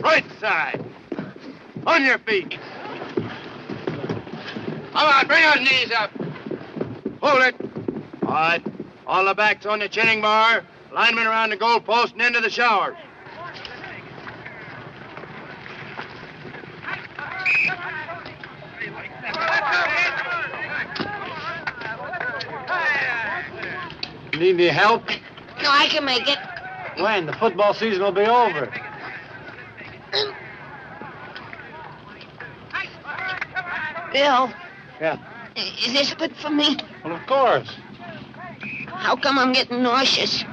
Right side. On your feet. Come on, bring those knees up. Hold it. All right. All the backs on the chinning bar. Linemen around the goal post and into the showers. Need any help? No, I can make it. When? The football season will be over. Bill, Yeah. is this good for me? Well, of course. How come I'm getting nauseous?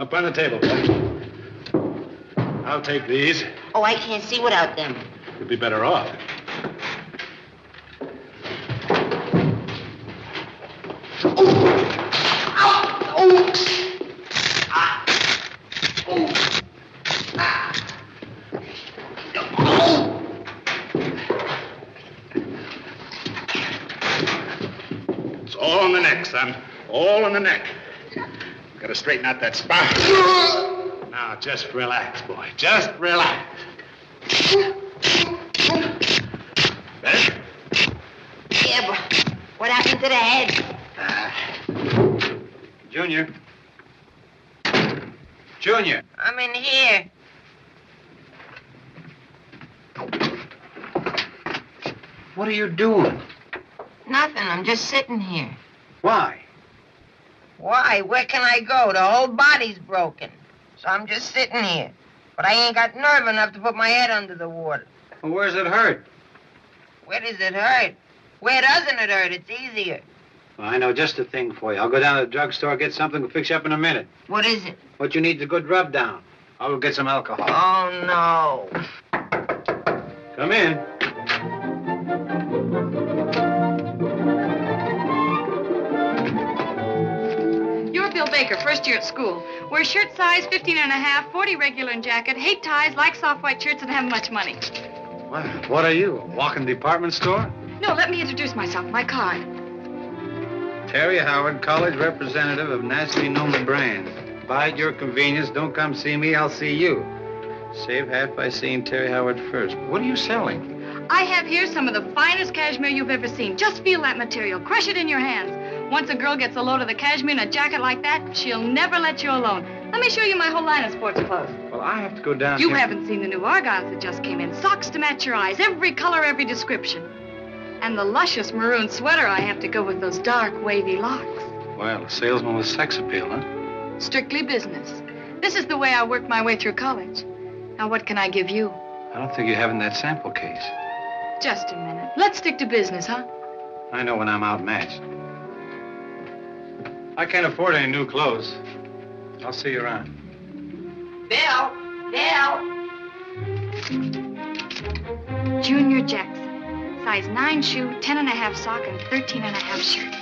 Up on the table, Bill. I'll take these. Oh, I can't see without them. You'll be better off. It's all in the neck, son. All in the neck. Gotta straighten out that spine. Now, just relax, boy. Just relax. Better? Yeah, but what happened to the head? Junior. Junior. I'm in here. What are you doing? Nothing. I'm just sitting here. Why? Why? Where can I go? The whole body's broken. So I'm just sitting here. But I ain't got nerve enough to put my head under the water. Well, where's it hurt? Where does it hurt? Where doesn't it hurt? It's easier. Well, I know just the thing for you. I'll go down to the drugstore, get something, we'll fix you up in a minute. What is it? What you need is a good rub down. I'll go get some alcohol. Oh, no. Come in. You're Bill Baker, first year at school. Wear shirt size 15 and a half, 40 regular in jacket, hate ties, like soft white shirts, and have much money. What are you, a walking department store? No, let me introduce myself, my card. Terry Howard, college representative of nationally known brands. Buy at your convenience. Don't come see me, I'll see you. Save half by seeing Terry Howard first. What are you selling? I have here some of the finest cashmere you've ever seen. Just feel that material. Crush it in your hands. Once a girl gets a load of the cashmere in a jacket like that, she'll never let you alone. Let me show you my whole line of sports clothes. Well, I have to go down You here. haven't seen the new argyles that just came in. Socks to match your eyes. Every color, every description. And the luscious maroon sweater I have to go with those dark, wavy locks. Well, a salesman with sex appeal, huh? Strictly business. This is the way I worked my way through college. Now, what can I give you? I don't think you have in that sample case. Just a minute. Let's stick to business, huh? I know when I'm outmatched. I can't afford any new clothes. I'll see you around. Bill! Junior Jackson. Size 9 shoe, 10 and a half sock, and 13 and a half shirt.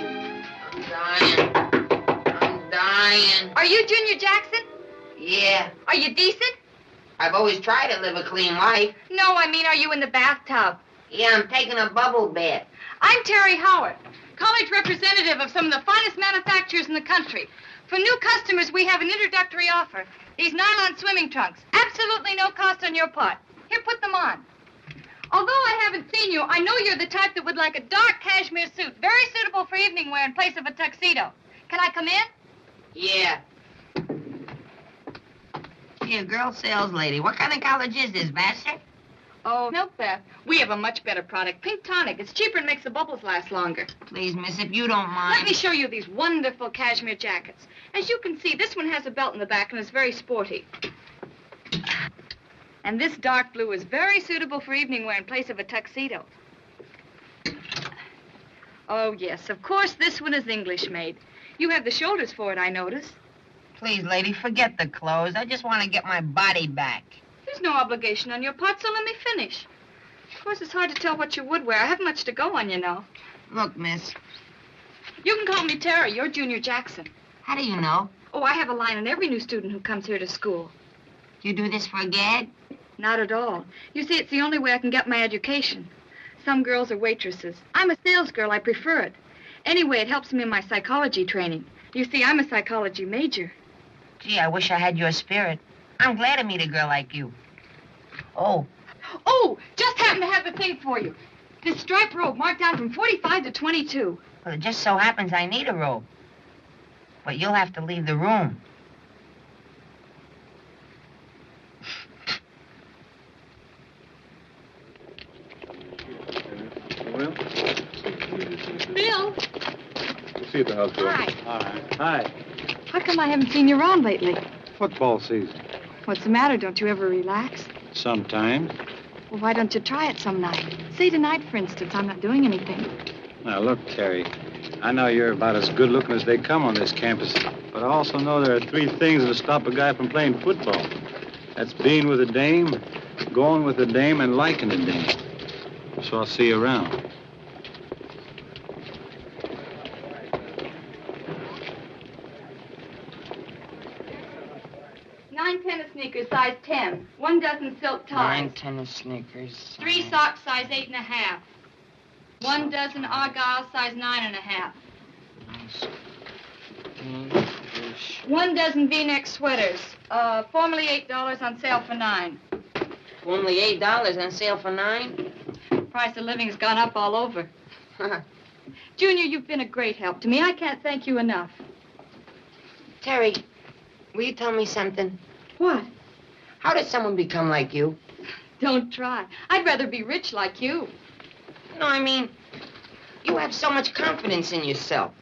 I'm dying. Are you Junior Jackson? Yeah. Are you decent? I've always tried to live a clean life. No, I mean, are you in the bathtub? Yeah, I'm taking a bubble bath. I'm Terry Howard, college representative of some of the finest manufacturers in the country. For new customers, we have an introductory offer. These nylon swimming trunks. Absolutely no cost on your part. Here, put them on. Although I haven't seen you, I know you're the type that would like a dark cashmere suit, very suitable for evening wear in place of a tuxedo. Can I come in? Yeah. Here, girl sales lady. What kind of college is this, Vassar? Oh, no, Beth. We have a much better product. Pink Tonic. It's cheaper and makes the bubbles last longer. Please, miss, if you don't mind. Let me show you these wonderful cashmere jackets. As you can see, this one has a belt in the back and is very sporty. And this dark blue is very suitable for evening wear in place of a tuxedo. Oh, yes, of course, this one is English-made. You have the shoulders for it, I notice. Please, lady, forget the clothes. I just want to get my body back. There's no obligation on your part, so let me finish. Of course, it's hard to tell what you would wear. I have much to go on, you know. Look, miss. You can call me Terry. You're Junior Jackson. How do you know? Oh, I have a line on every new student who comes here to school. You do this for a gag? Not at all. You see, it's the only way I can get my education. Some girls are waitresses. I'm a sales girl. I prefer it. Anyway, it helps me in my psychology training. You see, I'm a psychology major. Gee, I wish I had your spirit. I'm glad to meet a girl like you. Oh. Oh, just happened to have the thing for you. This striped robe marked down from 45 to 22. Well, it just so happens I need a robe. But you'll have to leave the room. Will? Bill. See you at the house, Bill. Hi. All right. Hi. How come I haven't seen you around lately? Football season. What's the matter? Don't you ever relax? Sometimes. Well, why don't you try it some night? Say tonight, for instance. I'm not doing anything. Now, look, Terry. I know you're about as good looking as they come on this campus. But I also know there are 3 things that stop a guy from playing football. That's being with a dame, going with a dame, and liking a dame. So I'll see you around. Nine tennis sneakers, size 10. 1 dozen silk ties. 9 tennis sneakers. 3 socks, size 8.5. 1 dozen argyle, size 9.5. 1 dozen V-neck sweaters. Formerly $8 on sale for $9. Only $8 on sale for $9? Price of living's gone up all over. Junior, you've been a great help to me. I can't thank you enough. Terry, will you tell me something? What? How did someone become like you? Don't try. I'd rather be rich like you. No, I mean, you have so much confidence in yourself.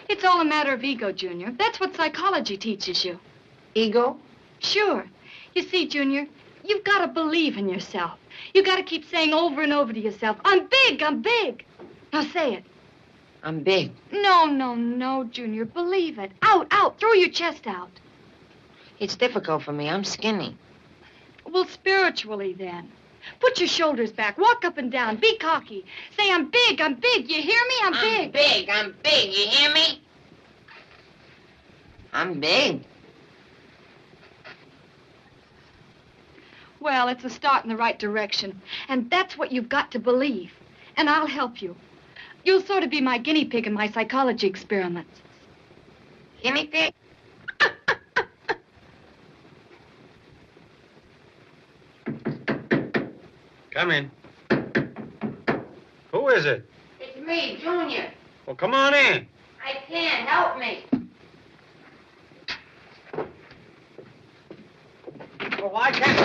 It's all a matter of ego, Junior. That's what psychology teaches you. Ego? Sure. You see, Junior, you've got to believe in yourself. You've got to keep saying over and over to yourself, I'm big, I'm big. Now say it. I'm big. No, Junior. Believe it. Out. Throw your chest out. It's difficult for me. I'm skinny. Well, spiritually, then. Put your shoulders back. Walk up and down. Be cocky. Say, I'm big. You hear me? I'm big. I'm big. You hear me? I'm big. Well, it's a start in the right direction. And that's what you've got to believe. And I'll help you. You'll sort of be my guinea pig in my psychology experiments. Guinea pig? Come in. Who is it? It's me, Junior. Well, come on in. I can't. Help me. Well, why can't...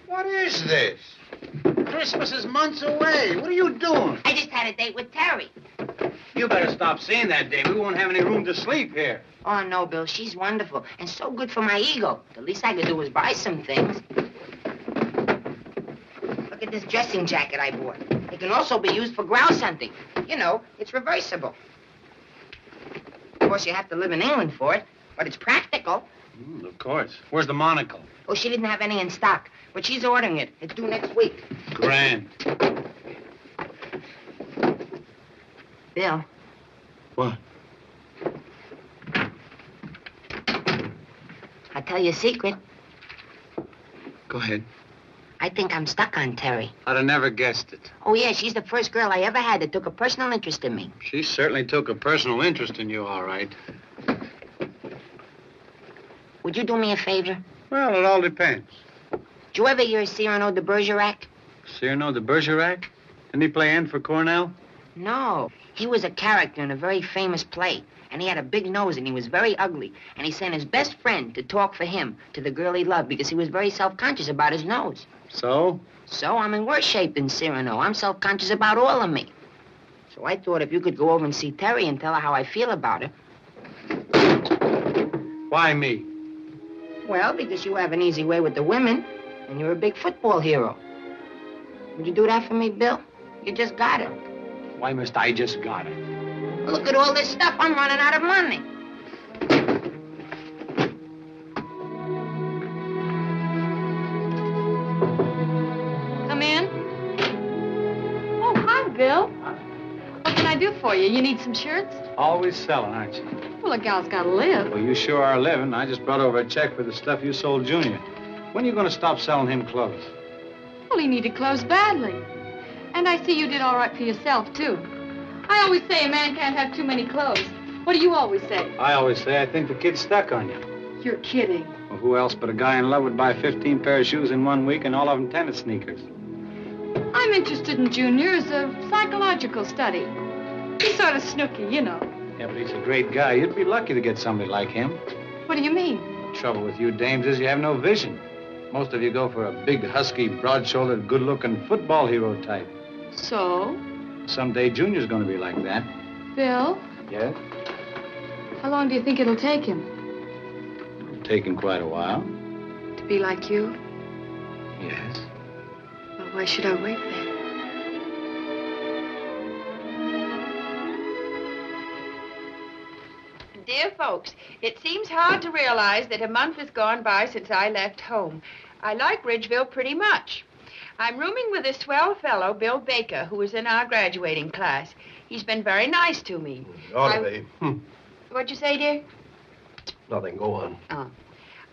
What is this? Christmas is months away. What are you doing? I just had a date with Terry. You better stop saying that, Dave. We won't have any room to sleep here. Oh, no, Bill. She's wonderful and so good for my ego. The least I could do was buy some things. Look at this dressing jacket I bought. It can also be used for grouse hunting. You know, it's reversible. Of course, you have to live in England for it, but it's practical. Of course. Where's the monocle? Oh, she didn't have any in stock, but she's ordering it. It's due next week. Grand. Bill. What? I'll tell you a secret. Go ahead. I think I'm stuck on Terry. I'd have never guessed it. Oh, yeah, she's the first girl I ever had that took a personal interest in me. She certainly took a personal interest in you, all right. Would you do me a favor? Well, it all depends. Did you ever hear of Cyrano de Bergerac? Cyrano de Bergerac? Didn't he play N for Cornell? No. He was a character in a very famous play. And he had a big nose and he was very ugly. And he sent his best friend to talk for him to the girl he loved because he was very self-conscious about his nose. So? So I'm in worse shape than Cyrano. I'm self-conscious about all of me. So I thought if you could go over and see Terry and tell her how I feel about her. Why me? Well, because you have an easy way with the women, and you're a big football hero. Would you do that for me, Bill? You just got it. Why must I just got it? Look at all this stuff. I'm running out of money. Come in. Oh, hi, Bill. What can I do for you? You need some shirts? Always selling, aren't you? Well, a gal's got to live. Well, you sure are living. I just brought over a check for the stuff you sold Junior. When are you going to stop selling him clothes? Well, he needed clothes badly. And I see you did all right for yourself, too. I always say a man can't have too many clothes. What do you always say? I always say I think the kid's stuck on you. You're kidding. Well, who else but a guy in love would buy 15 pair of shoes in 1 week and all of them tennis sneakers? I'm interested in Junior as a psychological study. He's sort of snooky, you know. Yeah, but he's a great guy. You'd be lucky to get somebody like him. What do you mean? The trouble with you dames is you have no vision. Most of you go for a big, husky, broad-shouldered, good-looking football hero type. So? Someday Junior's going to be like that. Bill? Yes? How long do you think it'll take him? Taking quite a while. To be like you? Yes. Well, why should I wait then? Dear folks, it seems hard to realize that a month has gone by since I left home. I like Ridgeville pretty much. I'm rooming with a swell fellow, Bill Baker, who is in our graduating class. He's been very nice to me. Ought to be. What'd you say, dear? Nothing. Go on. Oh.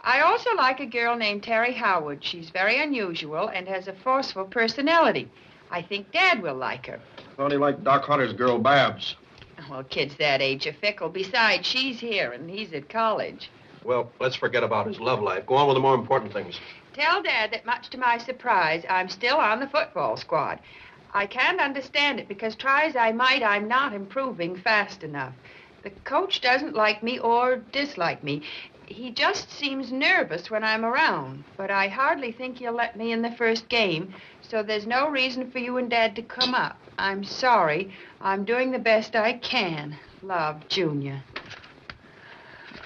I also like a girl named Terry Howard. She's very unusual and has a forceful personality. I think Dad will like her. Thought he liked Doc Hunter's girl, Babs. Well, kids that age are fickle. Besides, she's here and he's at college. Well, let's forget about his love life. Go on with the more important things. Tell Dad that, much to my surprise, I'm still on the football squad. I can't understand it because, try as I might, I'm not improving fast enough. The coach doesn't like me or dislike me. He just seems nervous when I'm around. But I hardly think he'll let me in the first game, so there's no reason for you and Dad to come up. I'm sorry. I'm doing the best I can. Love, Junior.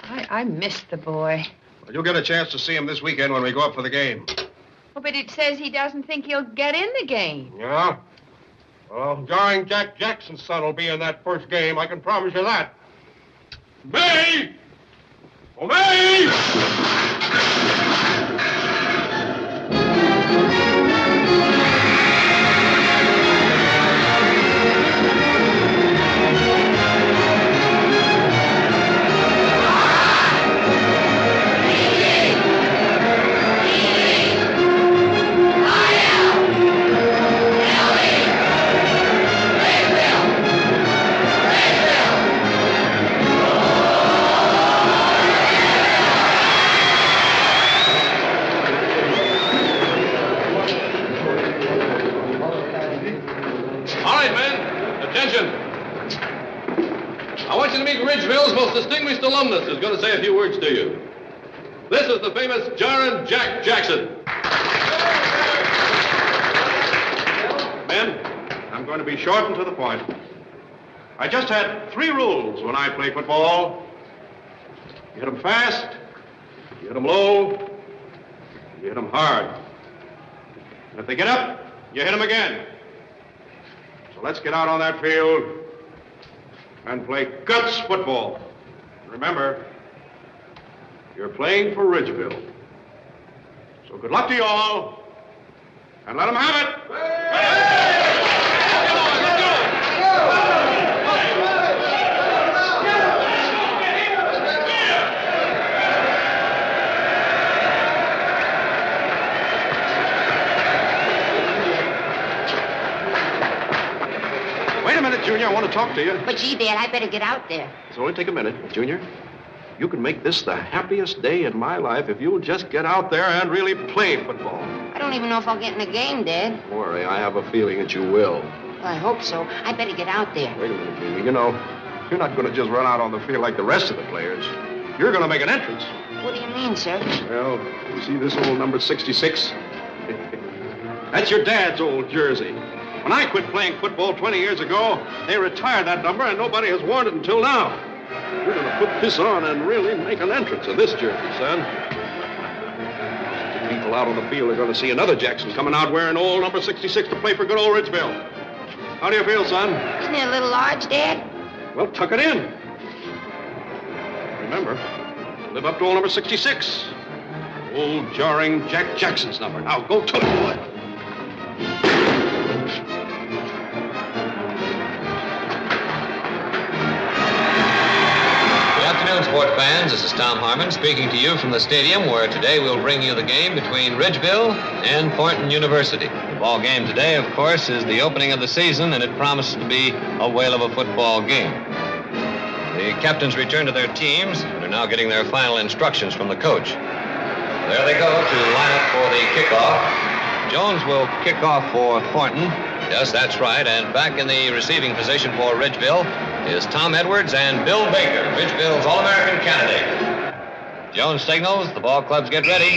I miss the boy. Well, you'll get a chance to see him this weekend when we go up for the game. Oh, but it says he doesn't think he'll get in the game. Yeah? Well, jarring Jack Jackson's son will be in that first game. I can promise you that. May! Oh, May! Ridgeville's most distinguished alumnus is going to say a few words to you. This is the famous Jarring Jack Jackson. Men, I'm going to be short and to the point. I just had 3 rules when I play football. You hit them fast, you hit them low, you hit them hard. And if they get up, you hit them again. So let's get out on that field and play guts football. Remember, you're playing for Ridgeville. So good luck to you all, and let them have it. Wait a minute, Junior. I want to talk to you. But gee, Dad, I better get out there. It's only take a minute, Junior. You can make this the happiest day in my life if you'll just get out there and really play football. I don't even know if I'll get in the game, Dad. Don't worry, I have a feeling that you will. Well, I hope so. I better get out there. Wait a minute, Junior. You know, you're not going to just run out on the field like the rest of the players. You're going to make an entrance. What do you mean, sir? Well, you see this old number 66? That's your dad's old jersey. When I quit playing football 20 years ago, they retired that number, and nobody has worn it until now. You're going to put this on and really make an entrance in this jersey, son. The people out on the field are going to see another Jackson coming out wearing old number 66 to play for good old Ridgeville. How do you feel, son? Isn't it a little large, Dad? Well, tuck it in. Remember, live up to old number 66. Old jarring Jack Jackson's number. Now, go to it, boy. Sport fans, this is Tom Harmon speaking to you from the stadium where today we'll bring you the game between Ridgeville and Thornton University. The ball game today, of course, is the opening of the season, and it promises to be a whale of a football game. The captains return to their teams and are now getting their final instructions from the coach. There they go to line up for the kickoff. Jones will kick off for Thornton. Yes, that's right. And back in the receiving position for Ridgeville is Tom Edwards and Bill Baker, Ridgeville's All-American candidate. Jones signals. The ball clubs get ready.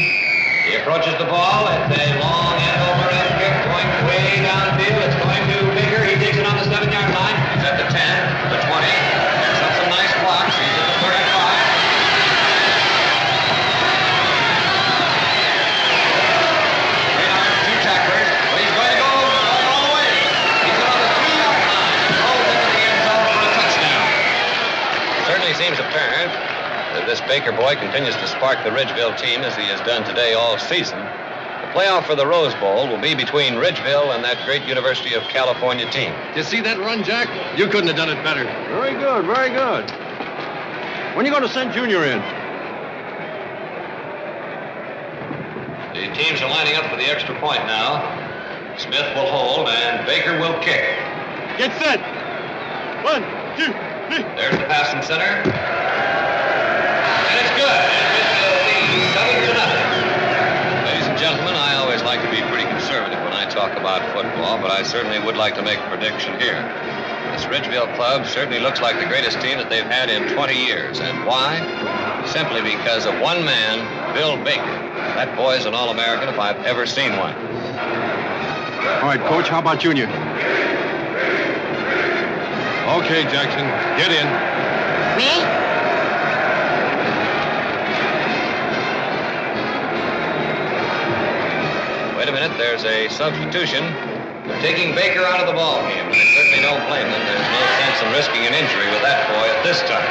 He approaches the ball. It's a long end-over-end kick going way downfield. It's going to Baker. He takes it on the 7-yard line. He's at the 10, the 20. Picks up some nice blocks. He's at the 35. Seems apparent Baker boy continues to spark the Ridgeville team as he has done today all season, the playoff for the Rose Bowl will be between Ridgeville and that great University of California team. Did you see that run, Jack? You couldn't have done it better. Very good, very good. When are you going to send Junior in? The teams are lining up for the extra point now. Smith will hold, and Baker will kick. Get set. 1, 2, 3. There's the pass from center. And it's good. And Ridgeville leads 7-0. Ladies and gentlemen, I always like to be pretty conservative when I talk about football, but I certainly would like to make a prediction here. This Ridgeville club certainly looks like the greatest team that they've had in 20 years. And why? Simply because of one man, Bill Baker. That boy's an All-American if I've ever seen one. All right, Coach, how about Junior? Okay, Jackson, get in. Me? Wait a minute, there's a substitution. They're taking Baker out of the ball game, and I certainly don't blame them. There's no sense in risking an injury with that boy at this time.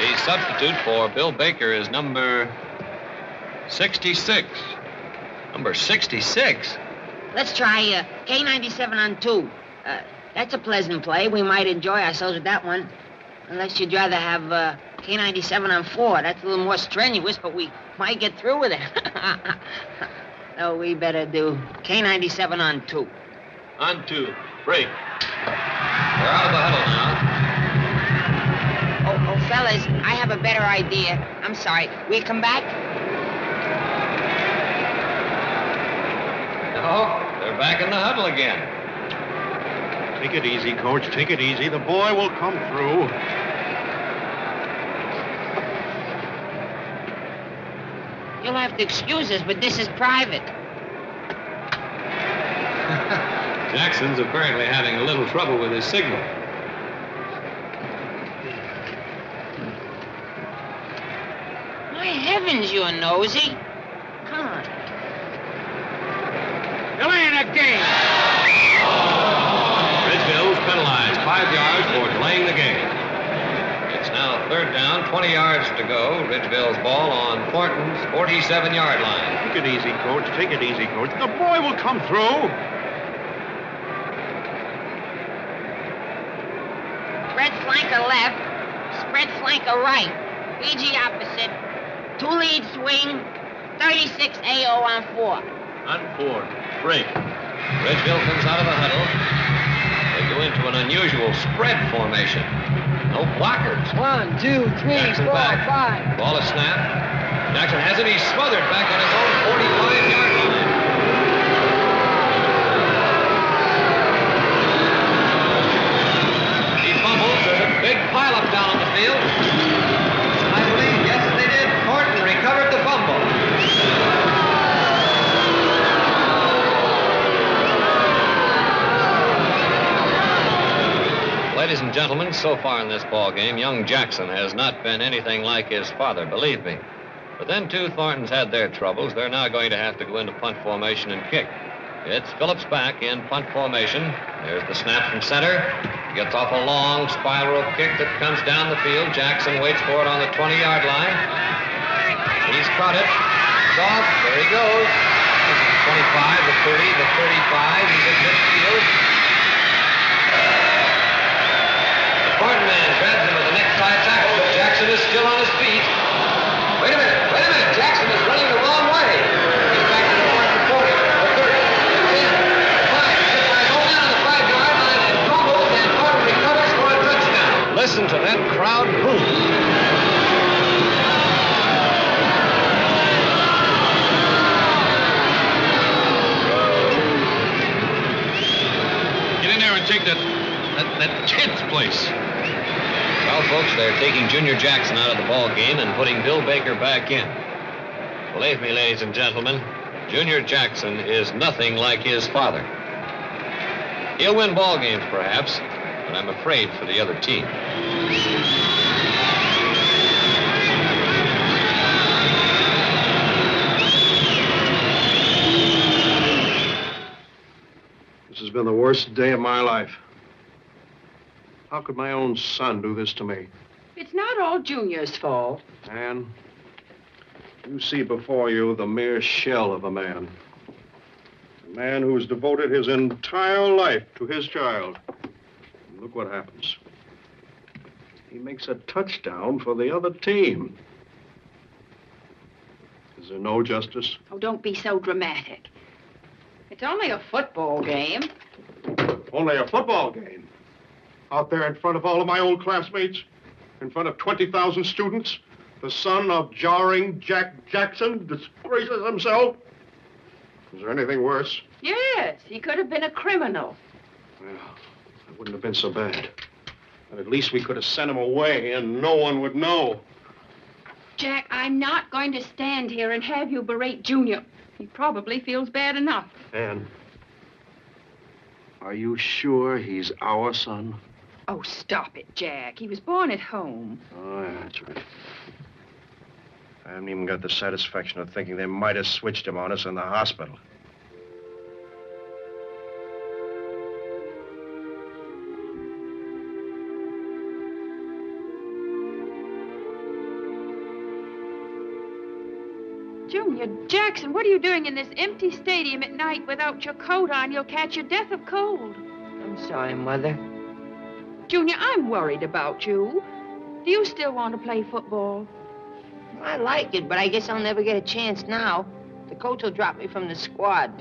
The substitute for Bill Baker is number 66. Number 66? Let's try K97 on 2. That's a pleasant play. We might enjoy ourselves with that one. Unless you'd rather have K97 on 4. That's a little more strenuous, but we might get through with it. No, we better do K97 on 2. On 2. Break. We're out of the huddle now. Oh, fellas, I have a better idea. I'm sorry. Will you come back? No, they're back in the huddle again. Take it easy, Coach. Take it easy. The boy will come through. You'll have to excuse us, but this is private. Jackson's apparently having a little trouble with his signal. My heavens, you're nosy. Come on. Delaying a game. Ridgeville's penalized 5 yards for delaying the game. It's now 3rd down, 20 yards to go. Ridgeville's ball on Thornton's 47-yard line. Take it easy, Coach. Take it easy, Coach. The boy will come through. Spread flanker left, spread flanker right. BG opposite. 2 lead swing, 36 AO on 4. On 4. Break. Ridgeville comes out of the huddle. They go into an unusual spread formation. No blockers. 1, 2, 3, Jackson 4, back. 5. Ball is snapped. Jackson has it. He's smothered back on his own 45-yard line. He fumbles. There's a big pileup down on the field. I believe, yes, they did. Thornton recovered the fumble. Ladies and gentlemen, so far in this ball game, young Jackson has not been anything like his father, believe me. But then, too, Thornton's had their troubles. They're now going to have to go into punt formation and kick. It's Phillips back in punt formation. There's the snap from center. Gets off a long spiral kick that comes down the field. Jackson waits for it on the 20-yard line. He's caught it. It's off. There he goes. This is the 25, the 30, the 35. He's in midfield. Thornton man grabs him with the necktie tackle, but Jackson is still on his feet. Wait a minute. Jackson is running the wrong way. He's back to the 40, the 30, the 10, the 5. He gets all down on the 5-yard line and fumbles, and Thornton recovers for a touchdown. Listen to that crowd boom. Get in there and take that 10th place. Well, folks, they're taking Junior Jackson out of the ball game and putting Bill Baker back in. Believe me, ladies and gentlemen, Junior Jackson is nothing like his father. He'll win ball games, perhaps, but I'm afraid for the other team. This has been the worst day of my life. How could my own son do this to me? It's not all Junior's fault. Ann, you see before you the mere shell of a man. A man who's devoted his entire life to his child. And look what happens. He makes a touchdown for the other team. Is there no justice? Oh, don't be so dramatic. It's only a football game. Only a football game? Out there in front of all of my old classmates? In front of 20,000 students? The son of jarring Jack Jackson disgraces himself? Is there anything worse? Yes, he could have been a criminal. Well, it wouldn't have been so bad. But at least we could have sent him away and no one would know. Jack, I'm not going to stand here and have you berate Junior. He probably feels bad enough. Ann, are you sure he's our son? Oh, stop it, Jack. He was born at home. Oh, yeah, that's right. I haven't even got the satisfaction of thinking they might have switched him on us in the hospital. Junior Jackson, what are you doing in this empty stadium at night without your coat on? You'll catch your death of cold. I'm sorry, Mother. Junior, I'm worried about you. Do you still want to play football? I like it, but I guess I'll never get a chance now. The coach will drop me from the squad.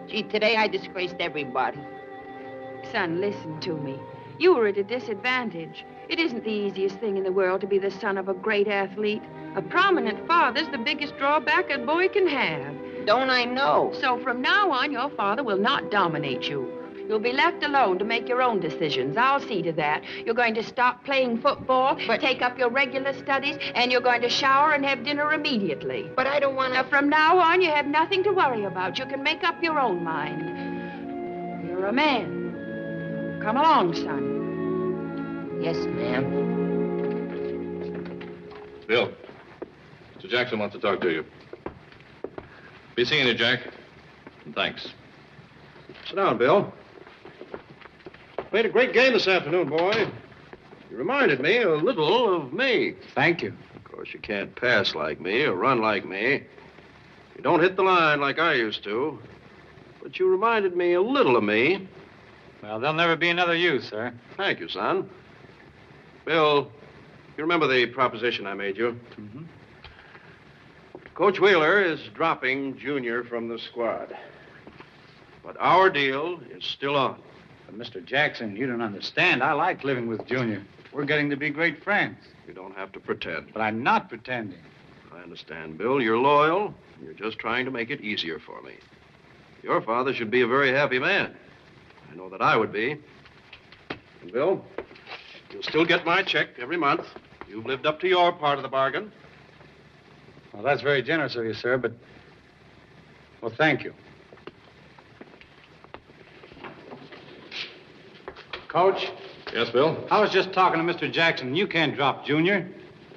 Gee, today I disgraced everybody. Son, listen to me. You were at a disadvantage. It isn't the easiest thing in the world to be the son of a great athlete. A prominent father's the biggest drawback a boy can have. Don't I know? So from now on, your father will not dominate you. You'll be left alone to make your own decisions. I'll see to that. You're going to stop playing football, take up your regular studies, and you're going to shower and have dinner immediately. But I don't want to... From now on, you have nothing to worry about. You can make up your own mind. You're a man. Come along, son. Yes, ma'am. Bill, Mr. Jackson wants to talk to you. Be seeing you, Jack. Thanks. Sit down, Bill. Played a great game this afternoon, boy. You reminded me a little of me. Thank you. Of course, you can't pass like me or run like me. You don't hit the line like I used to. But you reminded me a little of me. Well, there'll never be another you, sir. Thank you, son. Bill, you remember the proposition I made you? Mm-hmm. Coach Wheeler is dropping Junior from the squad. But our deal is still on. But, Mr. Jackson, you don't understand. I like living with Junior. We're getting to be great friends. You don't have to pretend. But I'm not pretending. I understand, Bill. You're loyal. You're just trying to make it easier for me. Your father should be a very happy man. I know that I would be. And, Bill, you'll still get my check every month. You've lived up to your part of the bargain. Well, that's very generous of you, sir, but... Well, thank you. Coach? Yes, Bill? I was just talking to Mr. Jackson. You can't drop Junior.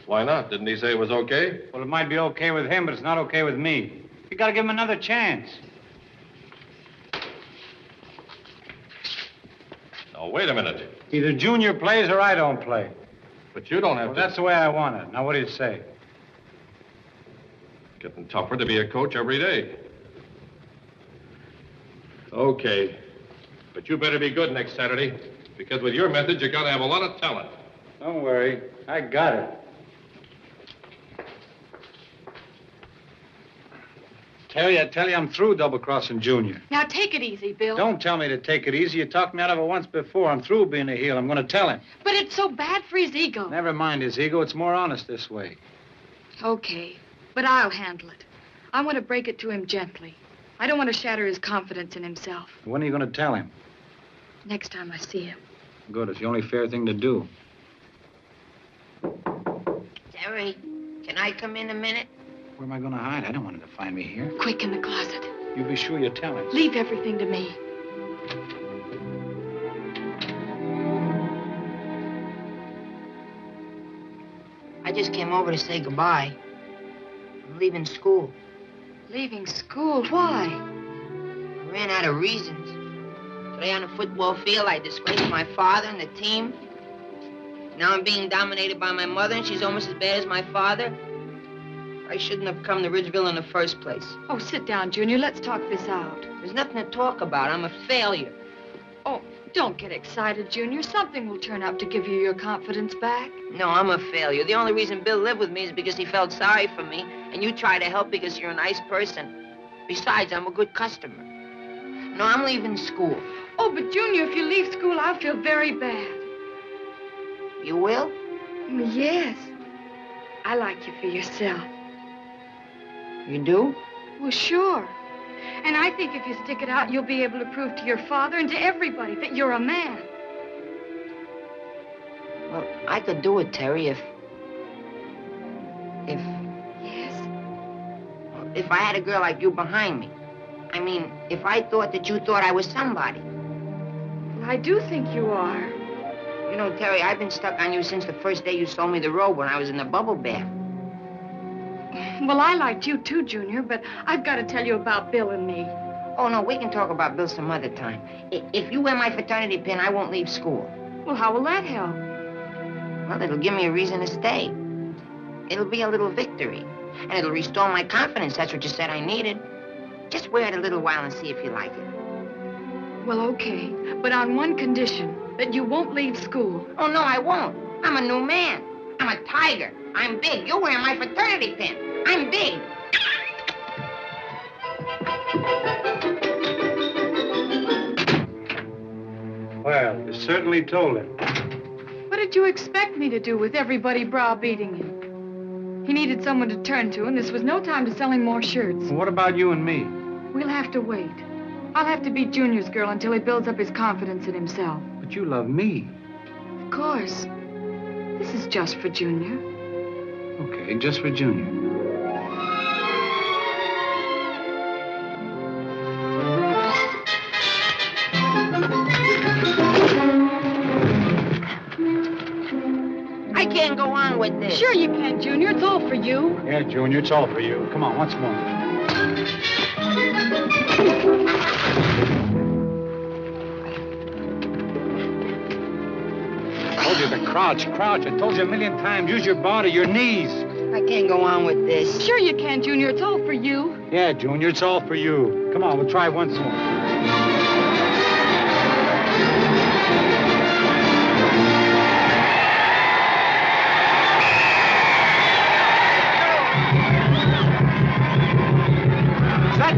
Why not? Didn't he say it was okay? Well, it might be okay with him, but it's not okay with me. You got to give him another chance. Now, wait a minute. Either Junior plays or I don't play. But you don't have Well, to... that's the way I want it. Now, what do you say? Getting tougher to be a coach every day. Okay. But you better be good next Saturday, because with your methods, you got to have a lot of talent. Don't worry. I got it. I tell you, I'm through double-crossing Junior. Now, take it easy, Bill. Don't tell me to take it easy. You talked me out of it once before. I'm through being a heel. I'm going to tell him. But it's so bad for his ego. Never mind his ego. It's more honest this way. Okay, but I'll handle it. I want to break it to him gently. I don't want to shatter his confidence in himself. When are you going to tell him? Next time I see him. Good. It's the only fair thing to do. Terry, can I come in a minute? Where am I going to hide? I don't want him to find me here. Quick, in the closet. You be sure you tell him. Leave everything to me. I just came over to say goodbye. I'm leaving school. Leaving school? Why? I ran out of reasons. Today on the football field, I disgraced my father and the team. Now I'm being dominated by my mother, and she's almost as bad as my father. I shouldn't have come to Ridgeville in the first place. Oh, sit down, Junior. Let's talk this out. There's nothing to talk about. I'm a failure. Oh, don't get excited, Junior. Something will turn up to give you your confidence back. No, I'm a failure. The only reason Bill lived with me is because he felt sorry for me, and you try to help because you're a nice person. Besides, I'm a good customer. No, I'm leaving school. Oh, but Junior, if you leave school, I'll feel very bad. You will? Yes. I like you for yourself. You do? Well, sure. And I think if you stick it out, you'll be able to prove to your father and to everybody that you're a man. Well, I could do it, Terry, if... Yes? If I had a girl like you behind me. I mean, if I thought that you thought I was somebody. Well, I do think you are. You know, Terry, I've been stuck on you since the first day you sold me the robe when I was in the bubble bath. Well, I liked you too, Junior, but I've got to tell you about Bill and me. Oh, no, we can talk about Bill some other time. If you wear my fraternity pin, I won't leave school. Well, how will that help? Well, it'll give me a reason to stay. It'll be a little victory. And it'll restore my confidence. That's what you said I needed. Just wear it a little while and see if you like it. Well, okay, but on one condition, that you won't leave school. Oh, no, I won't. I'm a new man. I'm a tiger. I'm big. You're wearing my fraternity pin. I'm big. Well, you certainly told him. What did you expect me to do with everybody browbeating him? He needed someone to turn to, and this was no time to sell him more shirts. What about you and me? We'll have to wait. I'll have to be Junior's girl until he builds up his confidence in himself. But you love me. Of course. This is just for Junior. Okay, just for Junior. I can't go on with this. Sure you can, Junior. It's all for you. Yeah, Junior, it's all for you. Come on, once more. I told you to crouch. I told you a million times. Use your body, your knees. I can't go on with this. Sure you can, Junior. It's all for you. Yeah, Junior, it's all for you. Come on, we'll try once more. Set.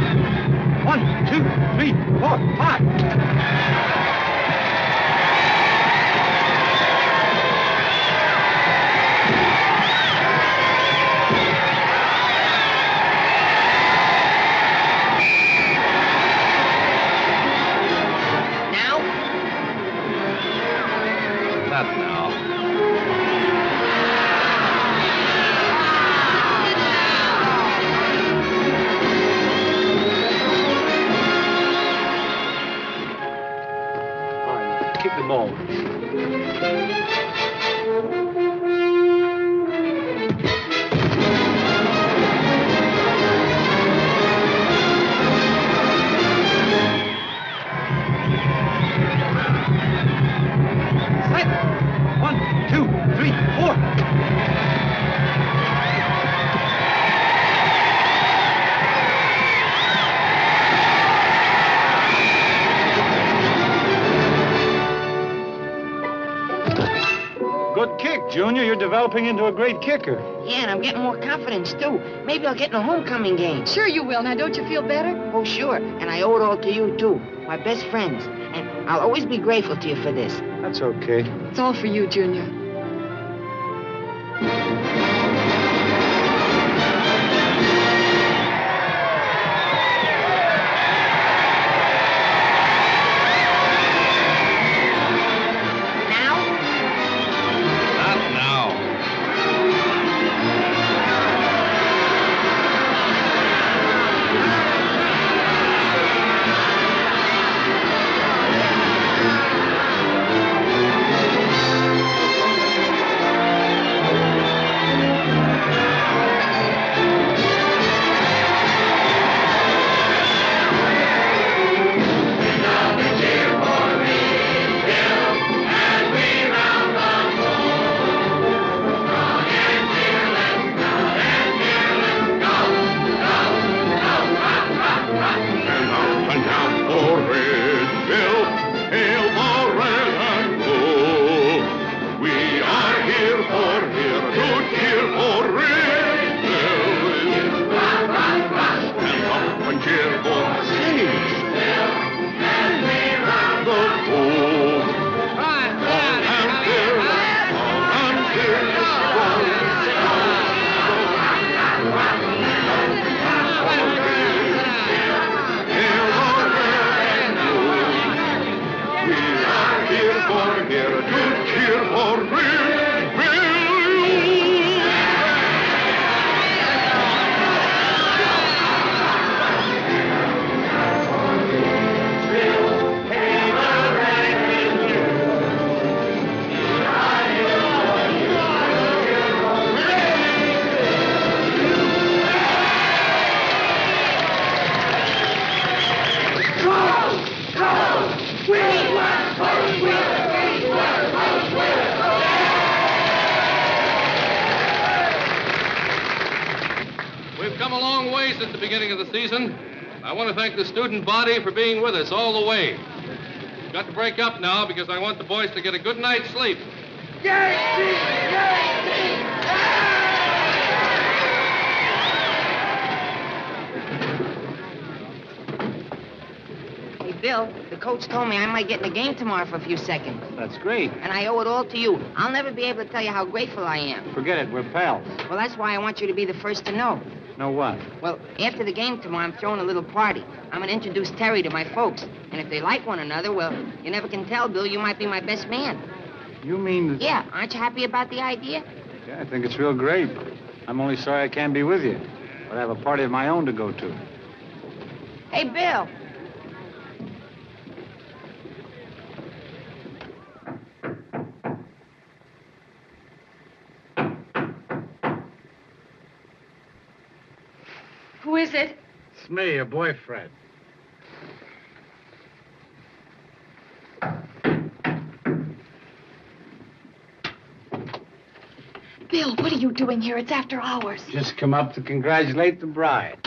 1, 2, 3, 4, 5. Not now. All right, kick the ball. Set. 1, 2, 3, 4. Good kick, Junior. You're developing into a great kicker. Yeah, and I'm getting more confidence, too. Maybe I'll get in a homecoming game. Sure you will. Now, don't you feel better? Oh, sure. And I owe it all to you, too. My best friends. And I'll always be grateful to you for this. That's okay. It's all for you, Junior. Not now. beginning of the season. I want to thank the student body for being with us all the way. Got to break up now because I want the boys to get a good night's sleep. Hey, Bill, the coach told me I might get in the game tomorrow for a few seconds. That's great. And I owe it all to you. I'll never be able to tell you how grateful I am. Forget it. We're pals. Well, that's why I want you to be the first to know. Know what? Well, after the game tomorrow, I'm throwing a little party. I'm going to introduce Terry to my folks. And if they like one another, well, you never can tell, Bill. You might be my best man. You mean... Yeah, aren't you happy about the idea? Yeah, I think it's real great. I'm only sorry I can't be with you. But I have a party of my own to go to. Hey, Bill. Who is it? It's me, your boyfriend. Bill, what are you doing here? It's after hours. Just come up to congratulate the bride.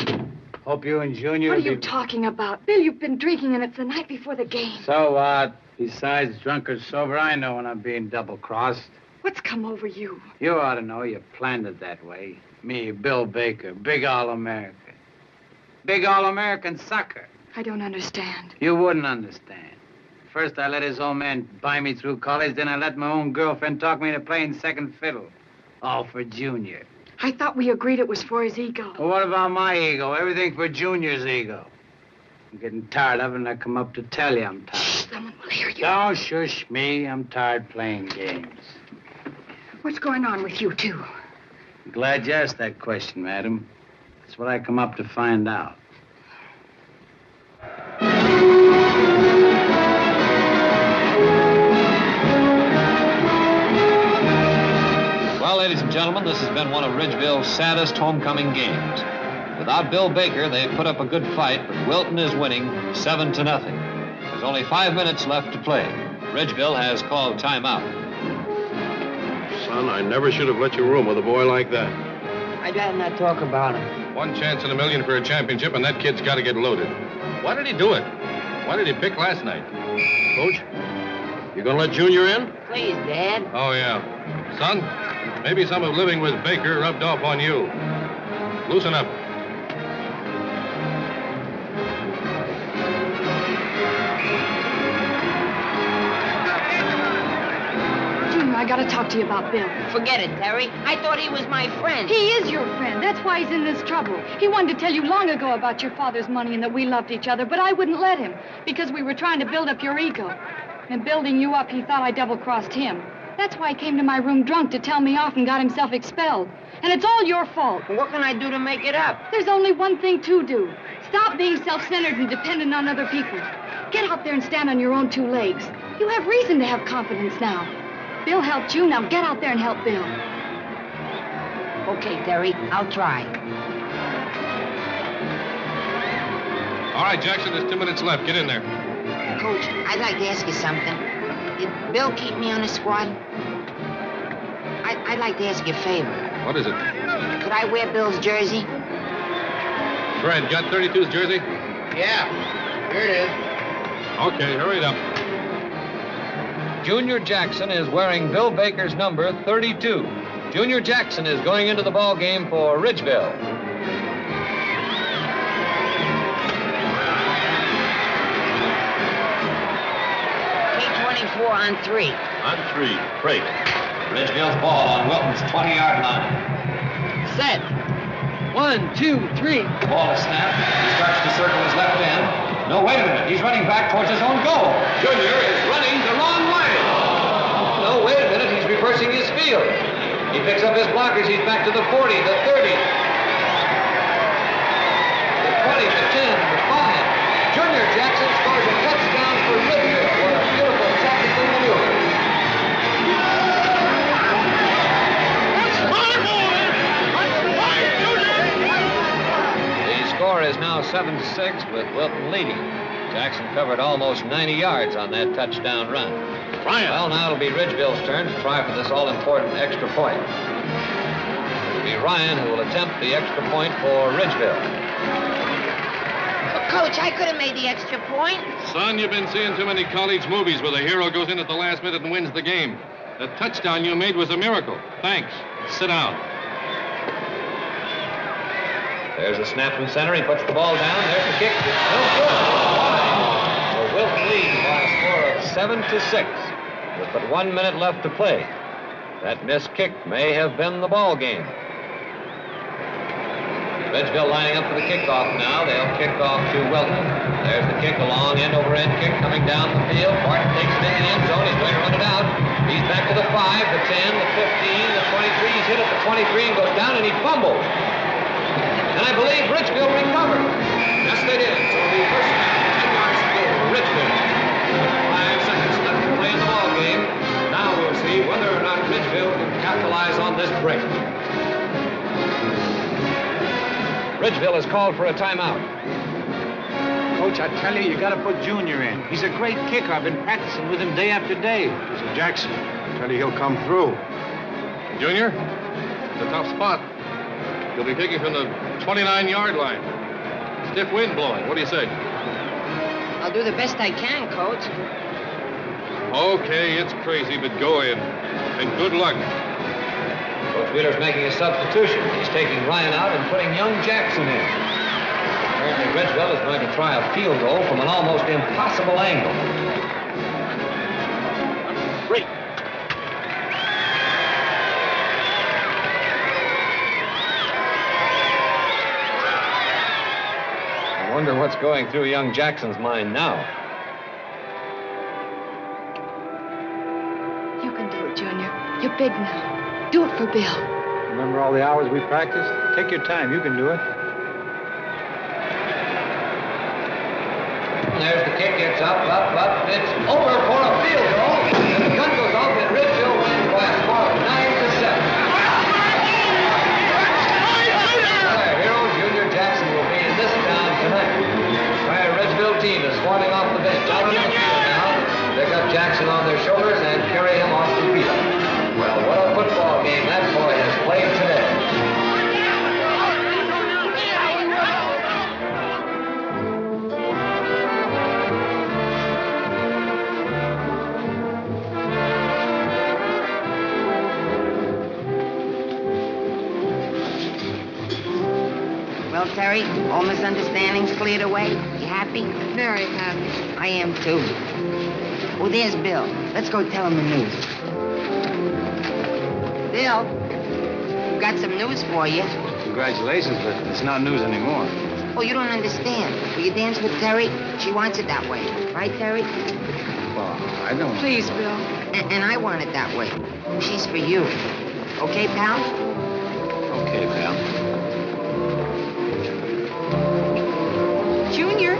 Hope you and Junior... What are you talking about? Bill, you've been drinking and it's the night before the game. So what? Besides drunk or sober, I know when I'm being double-crossed. What's come over you? You ought to know you planned it that way. Me, Bill Baker, big All-American. Big All-American sucker. I don't understand. You wouldn't understand. First, I let his old man buy me through college, then I let my own girlfriend talk me into playing second fiddle. All for Junior. I thought we agreed it was for his ego. Well, what about my ego? Everything for Junior's ego. I'm getting tired of it, and I come up to tell you I'm tired. Shh, someone will hear you. Don't shush me. I'm tired playing games. What's going on with you two? I'm glad you asked that question, madam. That's what I come up to find out. Well, ladies and gentlemen, this has been one of Ridgeville's saddest homecoming games. Without Bill Baker, they've put up a good fight, but Wilton is winning 7-0. There's only 5 minutes left to play. Ridgeville has called timeout. Son, I never should have let you room with a boy like that. I'd rather not talk about him. 1 chance in a million for a championship, and that kid's got to get loaded. Why did he do it? Why did he pick last night? Coach, you gonna let Junior in? Please, Dad. Oh, yeah. Son, maybe some of living with Baker rubbed off on you. Loosen up. Junior, I gotta talk to you about Bill. Forget it, Terry. I thought he was my friend. He is your friend. That's why he's in this trouble. He wanted to tell you long ago about your father's money and that we loved each other, but I wouldn't let him because we were trying to build up your ego. And building you up, he thought I double-crossed him. That's why he came to my room drunk to tell me off and got himself expelled. And it's all your fault. What can I do to make it up? There's only one thing to do. Stop being self-centered and dependent on other people. Get out there and stand on your own 2 legs. You have reason to have confidence now. Bill helped you. Now get out there and help Bill. Okay, Terry. I'll try. All right, Jackson, there's 2 minutes left. Get in there. Coach, I'd like to ask you something. Did Bill keep me on the squad? I'd like to ask you a favor. What is it? Could I wear Bill's jersey? Fred, got 32's jersey? Yeah, here it is. Okay, hurry it up. Junior Jackson is wearing Bill Baker's number 32. Junior Jackson is going into the ball game for Ridgeville. K-24 on 3. On 3, break. Ridgeville's ball on Wilton's 20-yard line. Set. 1, 2, 3. The ball is snapped. He starts to circle his left end. No, wait a minute. He's running back towards his own goal. Junior is running the wrong way. No, wait a minute. He's reversing his field. He picks up his blockers. He's back to the 40, the 30, the 20, the 10, the 5. Junior Jackson scores a touchdown for Ridgeville for a beautiful tactical maneuver. The score is now 7-6 with Wilton leading. Jackson covered almost 90 yards on that touchdown run. Ryan. Well, now it'll be Ridgeville's turn to try for this all-important extra point. It'll be Ryan who will attempt the extra point for Ridgeville. Coach, I could have made the extra point. Son, you've been seeing too many college movies where the hero goes in at the last minute and wins the game. The touchdown you made was a miracle. Thanks. Sit down. There's a snap from center. He puts the ball down. There's the kick. It's no good. So Wilton leads by a score of 7-6 with but 1 minute left to play. That missed kick may have been the ball game. Ridgeville lining up for the kickoff now. They'll kick off to Wilton. There's the kick, a long end-over-end kick coming down the field. Barton takes it in the end zone. He's going to run it out. He's back to the 5, the 10, the 15, the 23. He's hit at the 23 and goes down, and he fumbles. And I believe Ridgeville recovered. Yes, they did. So the first 10 yards to go for Ridgeville. 5 seconds left to play in the ball game. Now we'll see whether or not Ridgeville can capitalize on this break. Ridgeville is called for a timeout. Coach, I tell you, you got to put Junior in. He's a great kicker. I've been practicing with him day after day. So Jackson, I tell you, he'll come through. Junior, it's a tough spot. You'll be kicking from the 29-yard line. Stiff wind blowing. What do you say? I'll do the best I can, Coach. Okay, it's crazy, but go in. And good luck. Coach Wheeler's making a substitution. He's taking Ryan out and putting young Jackson in. Apparently, Ridgeville is going to try a field goal from an almost impossible angle. Great. I wonder what's going through young Jackson's mind now. You can do it, Junior. You're big now. Do it for Bill. Remember all the hours we practiced? Take your time. You can do it. There's the kick. It's up. It's over for a field goal. And the gun goes off, and Ridgeville wins by a score of 9-7. Our hero, Junior Jackson, will be in this town tonight. The entire Ridgeville team is swarming off the bench. Out on the field now. Pick up Jackson on their shoulders and carry him off the field. Well, what a football game that boy has played today. Well, Terry, all misunderstandings cleared away. You happy? Very happy. I am, too. Oh, there's Bill. Let's go tell him the news. Bill, we've got some news for you. Congratulations, but it's not news anymore. Oh, you don't understand. Will you dance with Terry? She wants it that way. Right, Terry? Well, I don't... Please, Bill. And I want it that way. She's for you. Okay, pal? Okay, pal. Junior.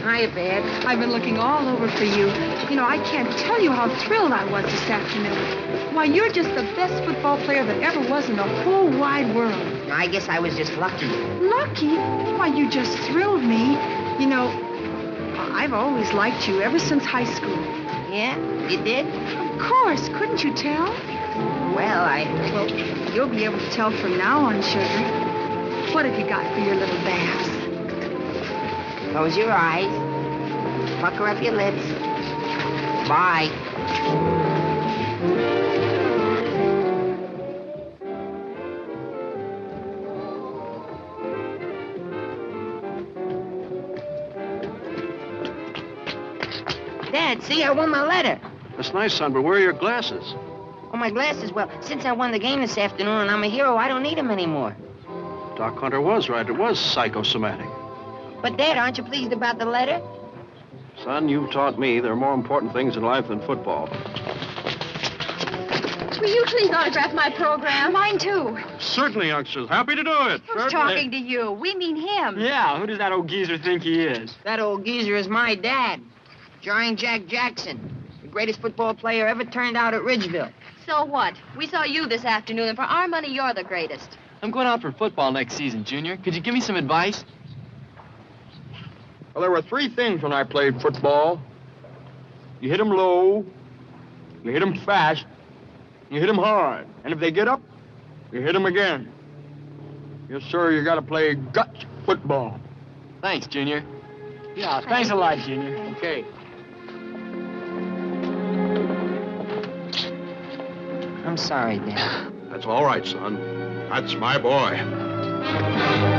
Hiya, Bab. I've been looking all over for you. You know, I can't tell you how thrilled I was this afternoon. Why, you're just the best football player that ever was in the whole wide world. I guess I was just lucky. Lucky? Why, you just thrilled me. You know, I've always liked you ever since high school. Yeah? You did? Of course. Couldn't you tell? Well, Well, you'll be able to tell from now on, sugar. What have you got for your little baths? Close your eyes. Pucker up your lips. Bye. Dad, see, I won my letter. That's nice, son, but where are your glasses? Oh, my glasses? Well, since I won the game this afternoon and I'm a hero, I don't need them anymore. Doc Hunter was right. It was psychosomatic. But, Dad, aren't you pleased about the letter? Son, you've taught me there are more important things in life than football. Will you please autograph my program? Mine, too. Certainly, youngsters. Happy to do it. Who's talking to you? We mean him. Yeah, who does that old geezer think he is? That old geezer is my dad, Giant Jack Jackson, the greatest football player ever turned out at Ridgeville. So what? We saw you this afternoon, and for our money, you're the greatest. I'm going out for football next season, Junior. Could you give me some advice? Well, there were 3 things when I played football. You hit them low, you hit them fast, you hit them hard. And if they get up, you hit them again. Yes, sir, you got to play guts football. Thanks, Junior. Yeah, thanks a lot, Junior. Okay. I'm sorry, Dad. That's all right, son. That's my boy.